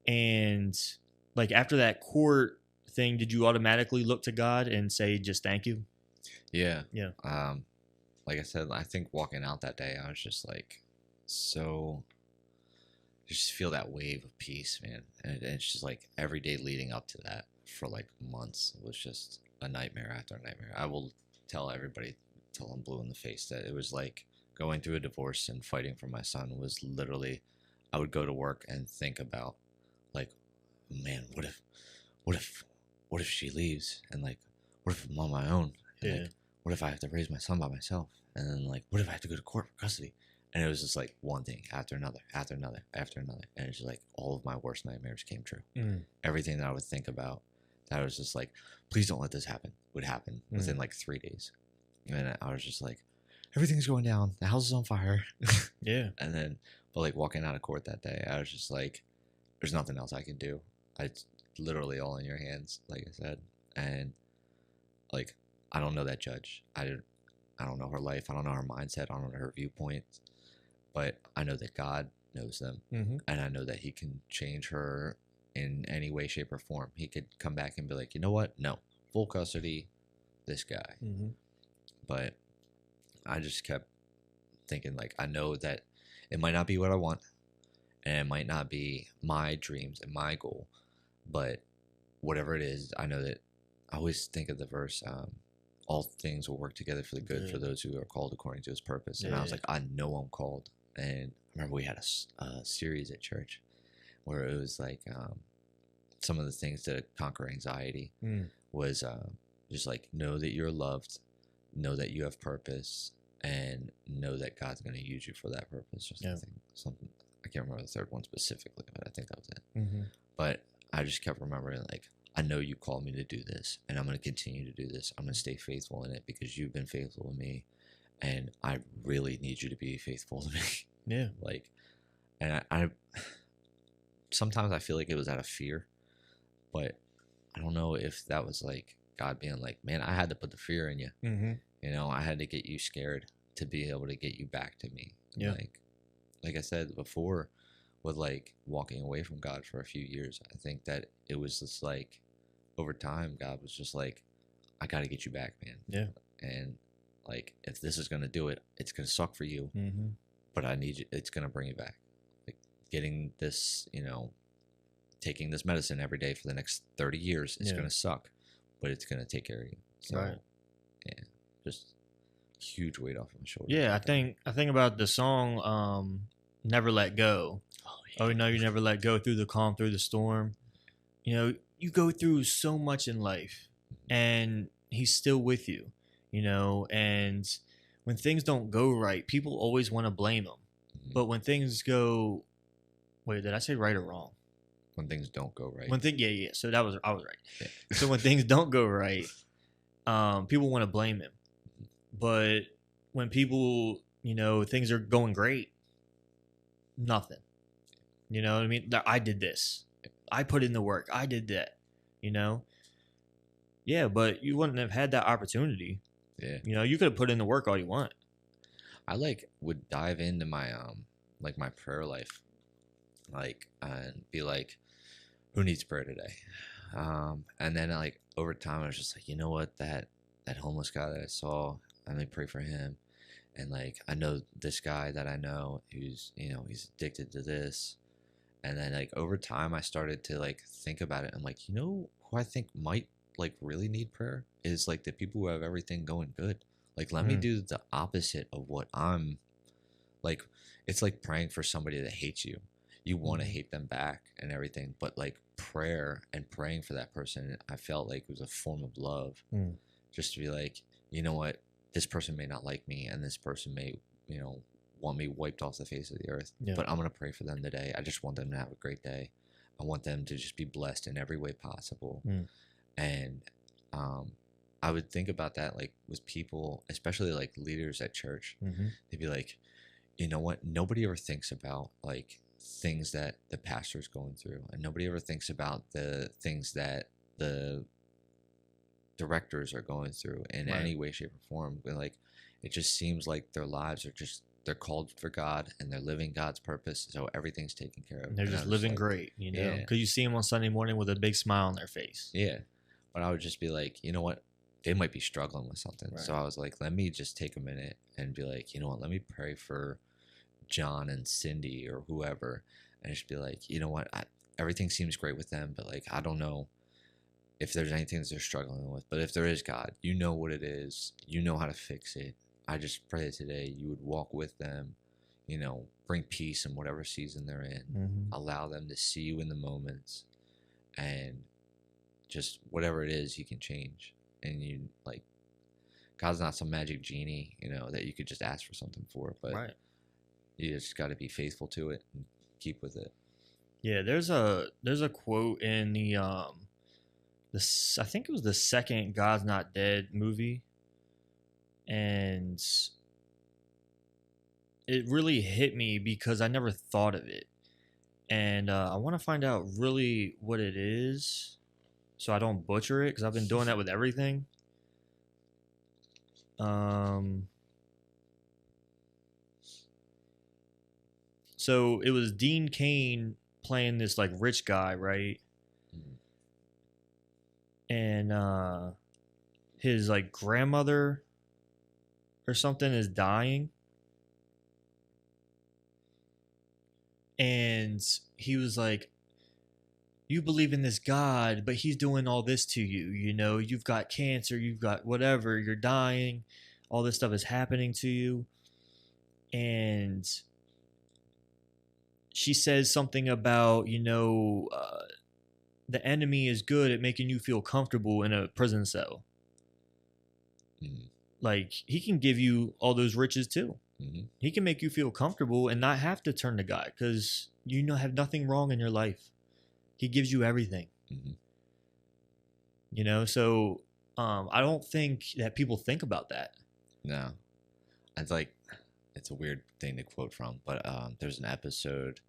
And like, after that court thing, did you automatically look to God and say, just thank you? Yeah. Yeah. Like I said, I think walking out that day, I was just like, so just feel that wave of peace, man. And it's just like every day leading up to that for like months was just a nightmare after a nightmare. I will tell everybody till I'm blue in the face that it was like going through a divorce and fighting for my son was literally, I would go to work and think about like, man, what if she leaves? And like, what if I'm on my own? And like, what if I have to raise my son by myself? And then like, what if I have to go to court for custody? And it was just like one thing after another, after another, after another. And it's just like all of my worst nightmares came true. Everything that I would think about that was just like, please don't let this happen, would happen within like 3 days. And I was just like, everything's going down. The house is on fire. Yeah. And then, but like walking out of court that day, I was just like, there's nothing else I can do. It's literally all in your hands, like I said. And like, I don't know that judge. I don't know her life. I don't know her mindset. I don't know her viewpoint. But I know that God knows them. And I know that he can change her in any way, shape, or form. He could come back and be like, you know what? No, full custody, this guy. But I just kept thinking, like, I know that it might not be what I want, and it might not be my dreams and my goal, but whatever it is, I know that I always think of the verse, all things will work together for the good for those who are called according to his purpose. And I was like, I know I'm called. And I remember we had a series at church where it was like some of the things to conquer anxiety was just like, know that you're loved, know that you have purpose, and know that God's going to use you for that purpose or something. I can't remember the third one specifically, but I think that was it. But I just kept remembering, like, I know you called me to do this, and I'm going to continue to do this. I'm going to stay faithful in it because you've been faithful to me, and I really need you to be faithful to me. Yeah. Like, and I sometimes I feel like it was out of fear, but I don't know if that was like God being like, man, I had to put the fear in you. You know, I had to get you scared to be able to get you back to me. Yeah. Like I said before, with like walking away from God for a few years, I think that it was just like over time, God was just like, I got to get you back, man. Yeah. And like, if this is going to do it, it's going to suck for you, but I need you. It's gonna bring you back. Like getting this, taking this medicine every day for the next 30 years is gonna suck, but it's gonna take care of you. So, Right. Yeah, just huge weight off my shoulders. Yeah, I think about the song "Never Let Go." Oh, no, you never let go through the calm, through the storm. You know, you go through so much in life, and he's still with you. You know, and when things don't go right, people always want to blame him. But when things go, wait, did I say right or wrong? When things don't go right. Yeah. So I was right. Yeah. So when things don't go right, people want to blame him. But when people, things are going great, nothing. You know what I mean? I did this. I put in the work. I did that. Yeah, but you wouldn't have had that opportunity. Yeah. You could have put in the work all you want. I would dive into my my prayer life, and be like, who needs prayer today? And then over time I was just like, you know what, that homeless guy that I saw, I'm gonna pray for him. And I know this guy that I know who's he's addicted to this. And then over time I started to think about it. I'm like, who I think might really need prayer is the people who have everything going good. Let me do the opposite of what I'm it's like praying for somebody that hates you. You want to hate them back and everything, but prayer and praying for that person, I felt like it was a form of love. Just to be like, you know what, this person may not like me, and this person may, want me wiped off the face of the earth. Yeah. But I'm gonna pray for them today. I just want them to have a great day. I want them to just be blessed in every way possible. And I would think about that with people, especially leaders at church. They'd be like, you know what? Nobody ever thinks about things that the pastor's going through, and nobody ever thinks about the things that the directors are going through in any way, shape, or form. But it just seems like their lives are they're called for God and they're living God's purpose, so everything's taken care of. And they're just living great, because you see them on Sunday morning with a big smile on their face. Yeah, but I would just be like, you know what? They might be struggling with something. Right. So I was like, let me just take a minute and be like, you know what? Let me pray for John and Cindy or whoever, and just be like, you know what? Everything seems great with them, but I don't know if there's anything that they're struggling with. But if there is, God, you know what it is. You know how to fix it. I just pray that today you would walk with them, bring peace in whatever season they're in. Allow them to see you in the moments, and just whatever it is, you can change. And you God's not some magic genie, that you could just ask for something for, but you just got to be faithful to it and keep with it. Yeah, there's a quote in the I think it was the second God's Not Dead movie, and it really hit me because I never thought of it, and I want to find out really what it is so I don't butcher it, because I've been doing that with everything. So it was Dean Cain playing this rich guy, right? And his grandmother or something is dying, and he was like, you believe in this God, but he's doing all this to you. You've got cancer, you've got whatever, you're dying, all this stuff is happening to you. And she says something about, the enemy is good at making you feel comfortable in a prison cell. He can give you all those riches too. He can make you feel comfortable and not have to turn to God, because have nothing wrong in your life. He gives you everything. So I don't think that people think about that. No. It's it's a weird thing to quote from, but there's an episode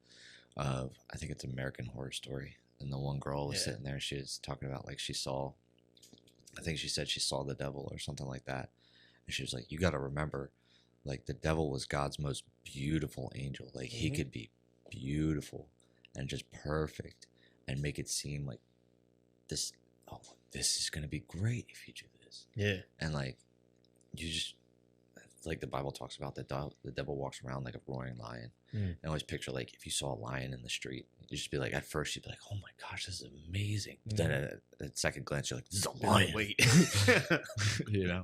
of, I think it's American Horror Story, and the one girl was sitting there, she was talking about she saw, I think she said she saw the devil or something like that, and she was like, you got to remember, the devil was God's most beautiful angel. He could be beautiful and just perfect and make it seem like this is going to be great if you do this. Yeah. And you just like the Bible talks about that the devil walks around like a roaring lion. And I always picture like if you saw a lion in the street, you just be like, at first you'd be like, oh my gosh, this is amazing. But then at second glance, you're like, this is a lion. Wait. You know?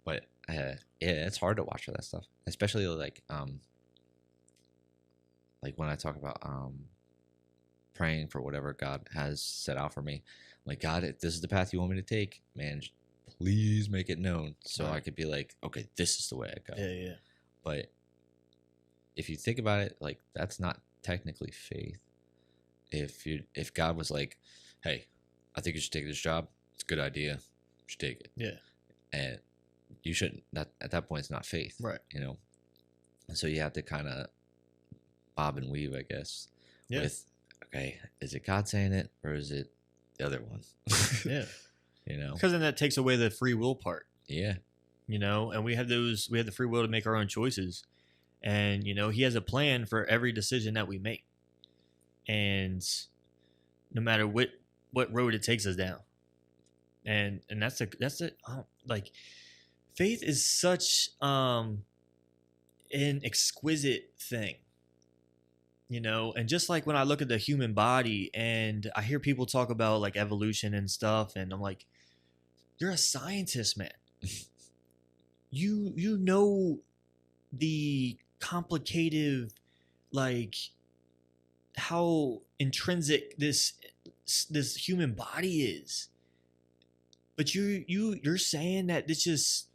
But yeah, it's hard to watch for that stuff, especially like when I talk about praying for whatever God has set out for me. I'm like, God, if this is the path you want me to take, man, please make it known so I could be like, okay, this is the way I go. Yeah. But if you think about it, like that's not technically faith. If God was like, hey, I think you should take this job. It's a good idea. You should take it. Yeah. And you shouldn't. That at that point, it's not faith. Right. You know. And so you have to kind of bob and weave, I guess. Yeah. With, okay, is it God saying it or is it the other one? Yeah. You know. Because then that takes away the free will part. Yeah. You know, and we have the free will to make our own choices. And, you know, he has a plan for every decision that we make. And no matter what road it takes us down. And that's like faith is such an exquisite thing. You know, and just like when I look at the human body and I hear people talk about like evolution and stuff, and I'm like, you're a scientist, man. You know the complicated, like how intrinsic this human body is. But you're saying that this just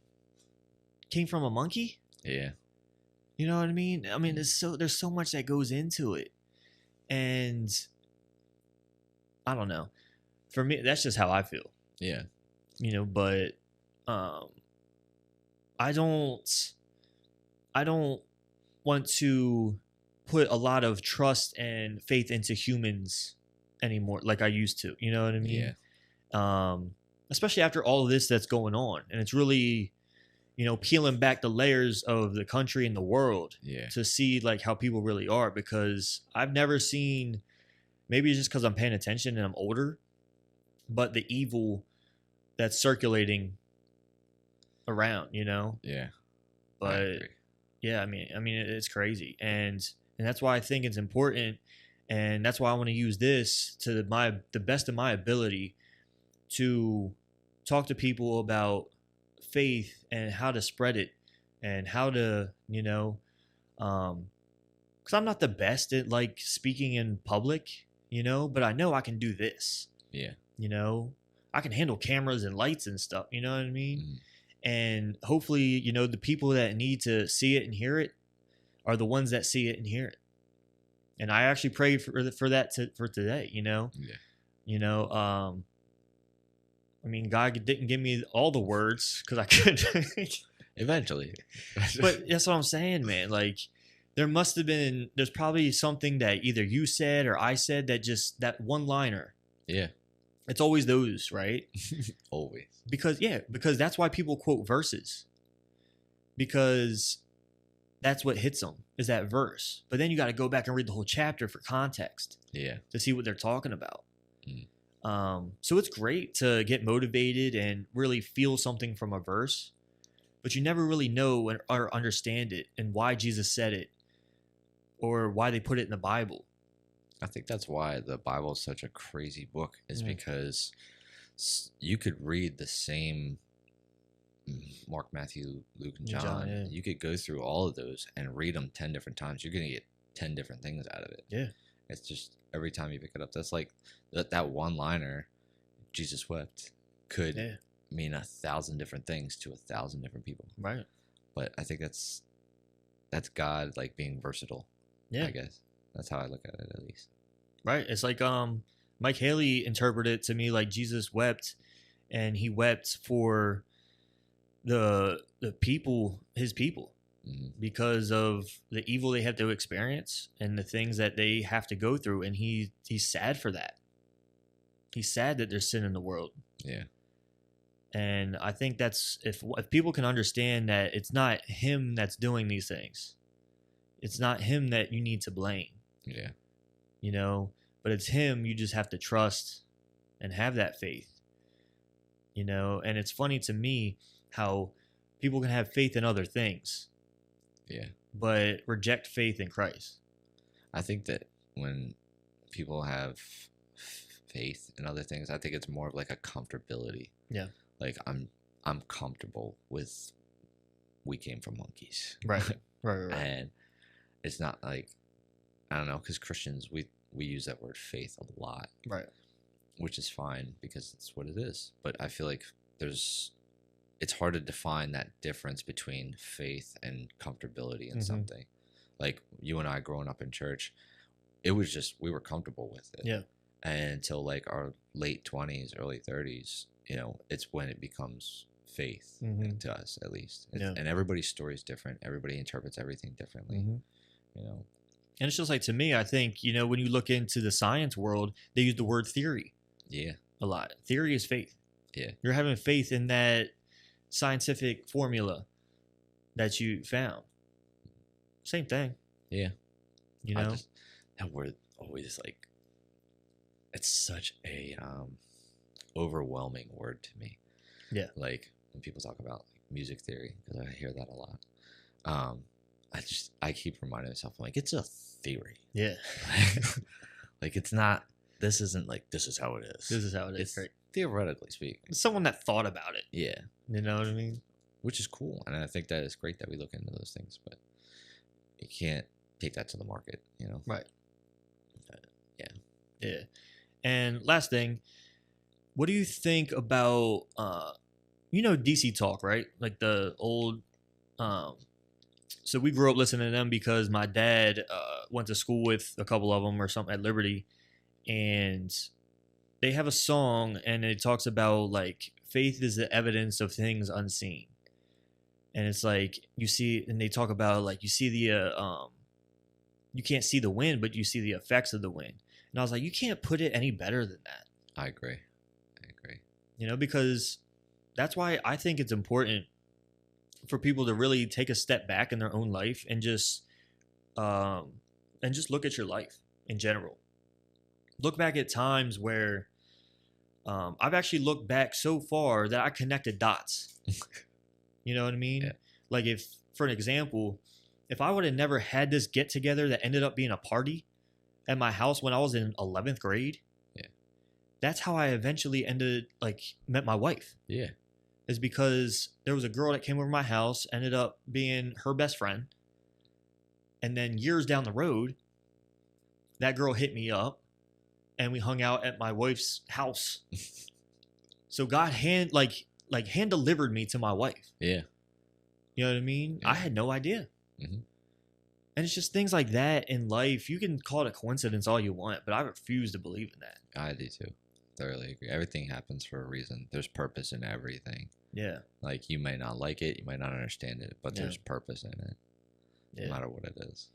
came from a monkey? Yeah. You know what I mean? I mean, there's so much that goes into it. And I don't know. For me, that's just how I feel. Yeah. You know, but I don't want to put a lot of trust and faith into humans anymore like I used to. You know what I mean? Yeah. Especially after all of this that's going on. And it's really, you know, peeling back the layers of the country and the world to see like how people really are, because I've never seen, maybe it's just because I'm paying attention and I'm older, but the evil that's circulating around, you know? Yeah. But yeah, I mean, it's crazy. And that's why I think it's important. And that's why I want to use this to the best of my ability to talk to people about faith and how to spread it and how to, you know, because I'm not the best at like speaking in public, you know, but I know I can do this. Yeah. You know, I can handle cameras and lights and stuff. You know what I mean? And hopefully, you know, the people that need to see it and hear it are the ones that see it and hear it. And I actually prayed for that for today, you know? Yeah. You know, I mean, God didn't give me all the words because I couldn't. Eventually. But that's what I'm saying, man. Like, there's probably something that either you said or I said that one-liner. Yeah. It's always those, right? Always. Because that's why people quote verses. Because that's what hits them, is that verse. But then you got to go back and read the whole chapter for context. Yeah. To see what they're talking about. So it's great to get motivated and really feel something from a verse, but you never really know or understand it and why Jesus said it or why they put it in the Bible. I think that's why the Bible is such a crazy book, is because you could read the same Mark, Matthew, Luke, and John. Yeah. You could go through all of those and read them 10 different times. You're going to get 10 different things out of it. Yeah. It's just every time you pick it up, that's like that one liner, Jesus wept, could mean 1,000 different things to 1,000 different people. Right. But I think that's God like being versatile. Yeah. I guess that's how I look at it, at least. Right. It's like Mike Haley interpreted it to me like Jesus wept, and he wept for the people, his people. Because of the evil they have to experience and the things that they have to go through. And he's sad for that. He's sad that there's sin in the world. Yeah. And I think that's, if people can understand that it's not him that's doing these things. It's not him that you need to blame. Yeah. You know, but it's him you just have to trust and have that faith. You know, and it's funny to me how people can have faith in other things, Yeah. but reject faith in Christ. I think that when people have faith in other things, I think it's more of like a comfortability. Yeah. Like I'm comfortable with we came from monkeys. Right. Right. And it's not like, I don't know, because Christians, we use that word faith a lot. Right. Which is fine because it's what it is. But I feel like it's hard to define that difference between faith and comfortability in something. Like you and I growing up in church, it was just, we were comfortable with it. Yeah. And until like our late 20s, early 30s, you know, it's when it becomes faith to us, at least. And everybody's story is different. Everybody interprets everything differently, you know. And it's just like, to me, I think, you know, when you look into the science world, they use the word theory. Yeah. A lot. Theory is faith. Yeah. You're having faith in that scientific formula that you found. Same thing. Yeah. You know? That word always like, it's such a overwhelming word to me. Yeah. Like when people talk about like, music theory, because I hear that a lot. I keep reminding myself, I'm like, it's a theory. Yeah. Like it's not, this isn't like, this is how it is. This is how it is. It's right. Theoretically speaking. It's someone that thought about it. Yeah. You know what I mean? Which is cool. And I think that is great that we look into those things, but you can't take that to the market, you know? Right. Yeah. Yeah. And last thing, what do you think about, you know, DC Talk, right? Like the old, so we grew up listening to them because my dad went to school with a couple of them or something at Liberty, and they have a song and it talks about like faith is the evidence of things unseen. And it's like you see, and they talk about like you see the you can't see the wind, but you see the effects of the wind. And I was like, you can't put it any better than that. I agree. You know, because that's why I think it's important for people to really take a step back in their own life and just look at your life in general. Look back at times where I've actually looked back so far that I connected dots. You know what I mean? Yeah. Like if, for an example, if I would have never had this get together that ended up being a party at my house when I was in 11th grade, that's how I eventually met my wife. Yeah. Is because there was a girl that came over my house, ended up being her best friend. And then years down the road, that girl hit me up and we hung out at my wife's house. So God hand delivered me to my wife. Yeah. You know what I mean? Yeah. I had no idea. Mm-hmm. And it's just things like that in life. You can call it a coincidence all you want, but I refuse to believe in that. I do too. Thoroughly agree. Everything happens for a reason. There's purpose in everything. Yeah. Like you may not like it, you might not understand it, but there's purpose in it. No matter what it is.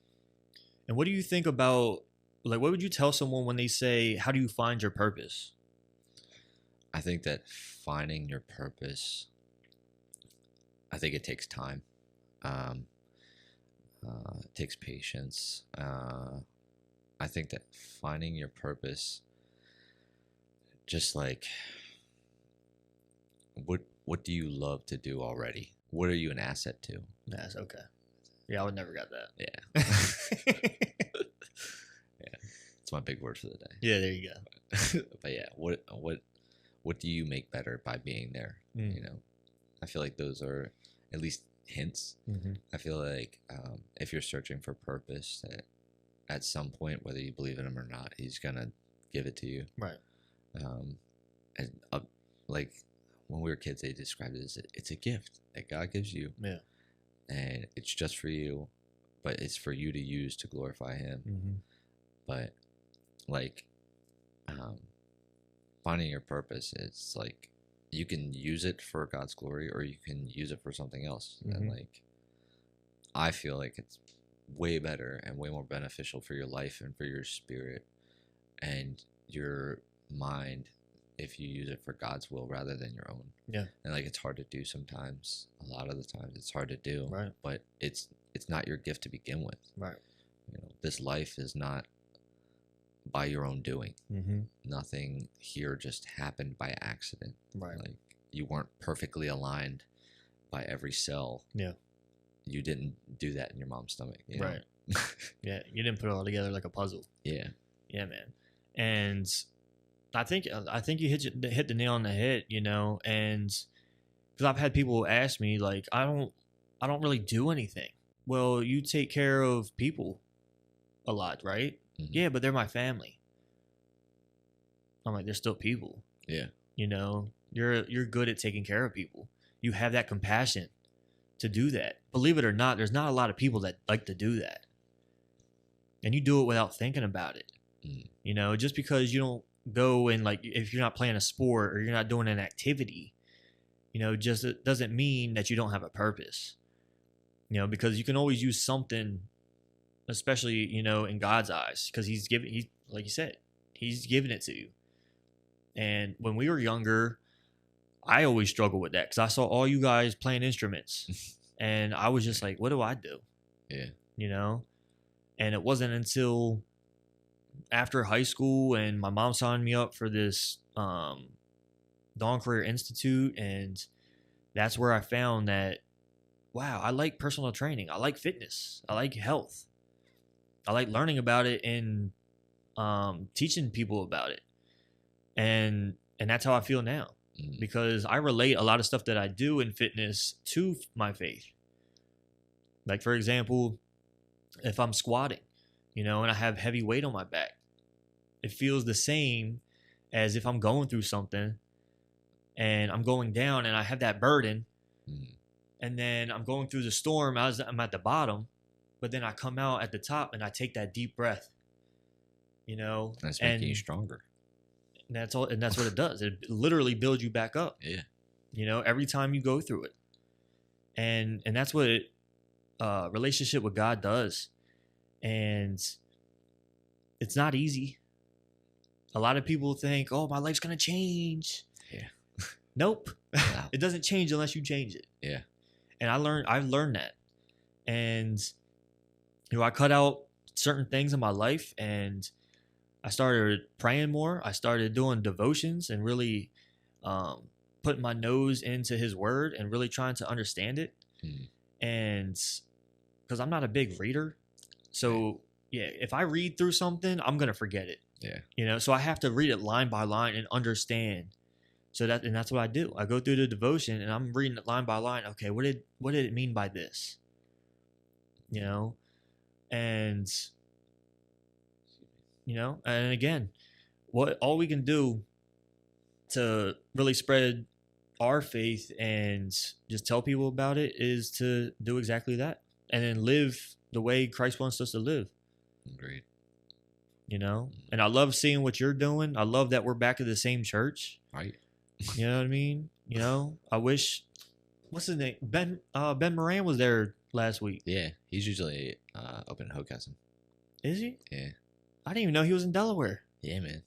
And what do you think about, like, what would you tell someone when they say, how do you find your purpose? I think that finding your purpose, I think it takes time. It takes patience. I think that finding your purpose, just like, what do you love to do already? What are you an asset to? That's okay. Yeah, I would never got that. Yeah. Yeah. It's my big word for the day. Yeah, there you go. But yeah, what do you make better by being there? You know, I feel like those are at least hints. I feel like if you're searching for purpose, that at some point, whether you believe in him or not, he's gonna give it to you. Right. Like when we were kids, they described it as it's a gift that God gives you. Yeah. And it's just for you, but it's for you to use to glorify him. But like finding your purpose, it's like you can use it for God's glory or you can use it for something else. And like I feel like it's way better and way more beneficial for your life and for your spirit and your mind if you use it for God's will rather than your own. Yeah. And like it's hard to do sometimes. A lot of the times it's hard to do. Right. But it's not your gift to begin with. Right. You know, this life is not by your own doing. Nothing here just happened by accident. Right. Like you weren't perfectly aligned by every cell. Yeah. You didn't do that in your mom's stomach. You know? Right. Yeah, you didn't put it all together like a puzzle. Yeah. Yeah, man. And I think you hit the nail on the head, you know, and because I've had people ask me like, I don't really do anything. Well, you take care of people a lot, right? Mm-hmm. Yeah, but they're my family. I'm like, they're still people. Yeah. You know, you're good at taking care of people. You have that compassion to do that. Believe it or not, there's not a lot of people that like to do that. And you do it without thinking about it. Mm. You know, just because you don't go and like, if you're not playing a sport or you're not doing an activity, you know, just it doesn't mean that you don't have a purpose. You know, because you can always use something, especially, you know, in God's eyes, because like you said, he's giving it to you. And when we were younger, I always struggled with that because I saw all you guys playing instruments and I was just like, what do I do? Yeah. You know? And it wasn't until after high school and my mom signed me up for this Dawn Career Institute, and that's where I found that, wow, I like personal training. I like fitness. I like health. I like learning about it and teaching people about it. And that's how I feel now, because I relate a lot of stuff that I do in fitness to my faith. Like, for example, if I'm squatting, you know, and I have heavy weight on my back, it feels the same as if I'm going through something and I'm going down and I have that burden, and then I'm going through the storm. I'm at the bottom, but then I come out at the top and I take that deep breath, you know. That's making you stronger. And that's all, and that's what it does. It literally builds you back up. Yeah. You know, every time you go through it. And that's what relationship with God does. And it's not easy. A lot of people think, oh, my life's going to change. Yeah. Nope. Wow. It doesn't change unless you change it. Yeah. And I've learned that. And, you know, I cut out certain things in my life and I started praying more. I started doing devotions and really putting my nose into his word and really trying to understand it. And because I'm not a big reader. So, yeah, if I read through something, I'm going to forget it. Yeah. You know, so I have to read it line by line and understand. And that's what I do. I go through the devotion and I'm reading it line by line. Okay, what did it mean by this? You know, and again, all we can do to really spread our faith and just tell people about it is to do exactly that, and then live the way Christ wants us to live. Agreed. You know, and I love seeing what you're doing. I love that we're back at the same church. Right. You know what I mean? You know, I wish, what's his name? Ben Moran was there last week. Yeah, he's usually up in Hockessin. Is he? Yeah. I didn't even know he was in Delaware. Yeah, man.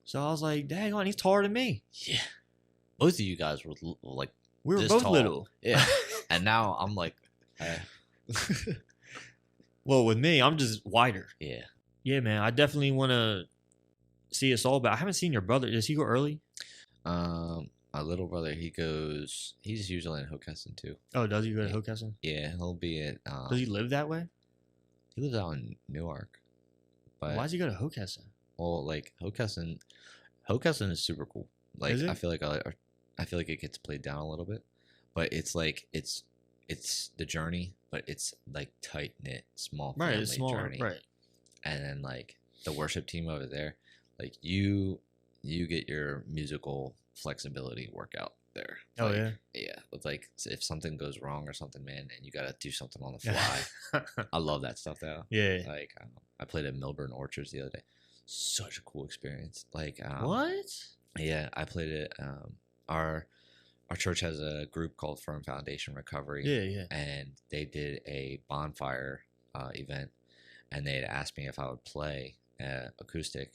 So I was like, dang on, he's taller than me. Yeah. Both of you guys were like, we were both tall. little. Yeah. And now I'm like, well, with me, I'm just wider. Yeah. Yeah, man. I definitely want to see us all, but I haven't seen your brother. Does he go early? My little brother, he's usually in Hockessin too. Oh, does he go to Hockessin? Yeah, he'll be at. Does he live that way? He lives out in Newark. But why does he go to Hockessin? Well, like Hockessin is super cool. Like I feel like it gets played down a little bit, but it's like it's the journey, but it's like tight knit, small family right, it's small, journey. Right. And then like the worship team over there, like you get your musical flexibility workout there. Oh, like, yeah? Yeah. It's like if something goes wrong or something, man, and you got to do something on the fly. I love that stuff though. Yeah. Like I played at Milburn Orchards the other day. Such a cool experience. Like what? Yeah, I played it. Our church has a group called Firm Foundation Recovery. Yeah. And they did a bonfire event, and they had asked me if I would play acoustic.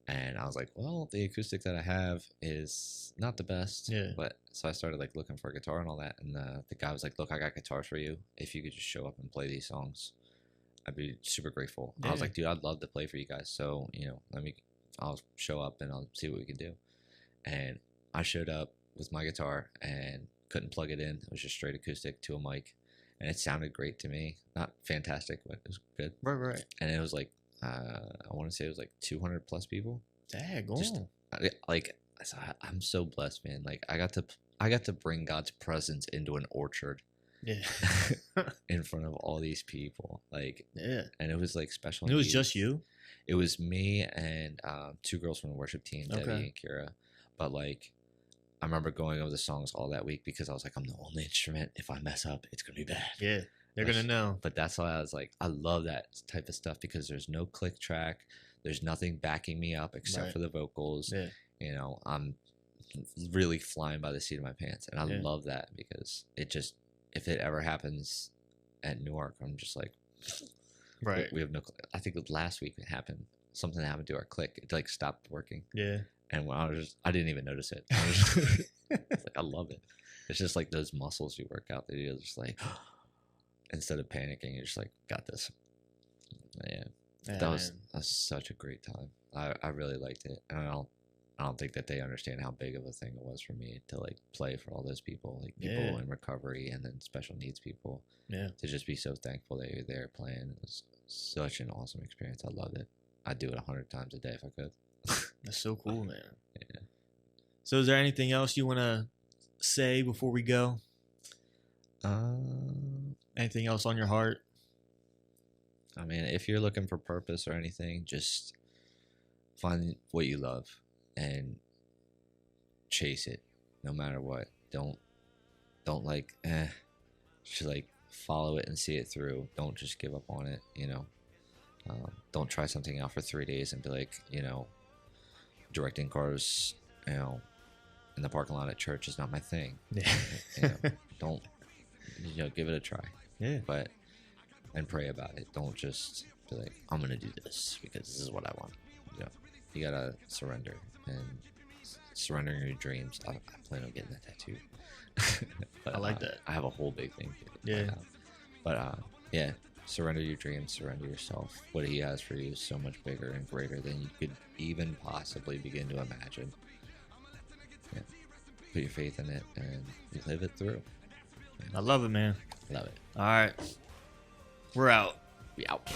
And I was like, well, the acoustic that I have is not the best. Yeah. But so I started like looking for a guitar and all that. And the guy was like, look, I got guitars for you. If you could just show up and play these songs, I'd be super grateful. Yeah. I was like, dude, I'd love to play for you guys. So, you know, I'll show up and I'll see what we can do. And I showed up with my guitar and couldn't plug it in. It was just straight acoustic to a mic, and it sounded great to me. Not fantastic, but it was good. Right. And it was like I want to say it was like 200 plus people. Daggone. Just like I'm so blessed, man. Like I got to bring God's presence into an orchard. Yeah. In front of all these people, like, yeah, and it was like special. And it was just you. It was me and 2 girls from the worship team, Debbie and Kira. But like, I remember going over the songs all that week because I was like, I'm the only instrument. If I mess up, it's gonna be bad. Yeah, they're gonna know. But that's why I was like, I love that type of stuff because there's no click track, there's nothing backing me up except for the vocals. Yeah. You know, I'm really flying by the seat of my pants, and I love that because it just. If it ever happens at Newark, I'm just like, right. We have no. I think last week it happened. Something happened to our click. It like stopped working. Yeah. And when I didn't even notice it. I was just, like, I love it. It's just like those muscles you work out that you're just like, instead of panicking, you're just like, got this. Yeah. That was such a great time. I really liked it, and I don't think that they understand how big of a thing it was for me to like play for all those people, like people in recovery and then special needs people. Yeah. To just be so thankful that you're there playing. It was such an awesome experience. I loved it. I'd do it 100 times a day if I could. That's so cool, man. Yeah. So is there anything else you want to say before we go? Anything else on your heart? I mean, if you're looking for purpose or anything, just find what you love and chase it no matter what. Don't like just like follow it and see it through. Don't just give up on it, you know. Don't try something out for 3 days and be like, you know, directing cars, you know, in the parking lot at church is not my thing. Yeah. You know, don't, you know, give it a try. Yeah. And pray about it. Don't just be like, I'm gonna do this because this is what I want. You know, you gotta surrender, and surrendering your dreams. I plan on getting that tattoo. But, I like that. I have a whole big thing. Yeah. But yeah, surrender your dreams, surrender yourself. What He has for you is so much bigger and greater than you could even possibly begin to imagine. Yeah. Put your faith in it and you live it through. I love it, man. Love it. All right. We're out. We out.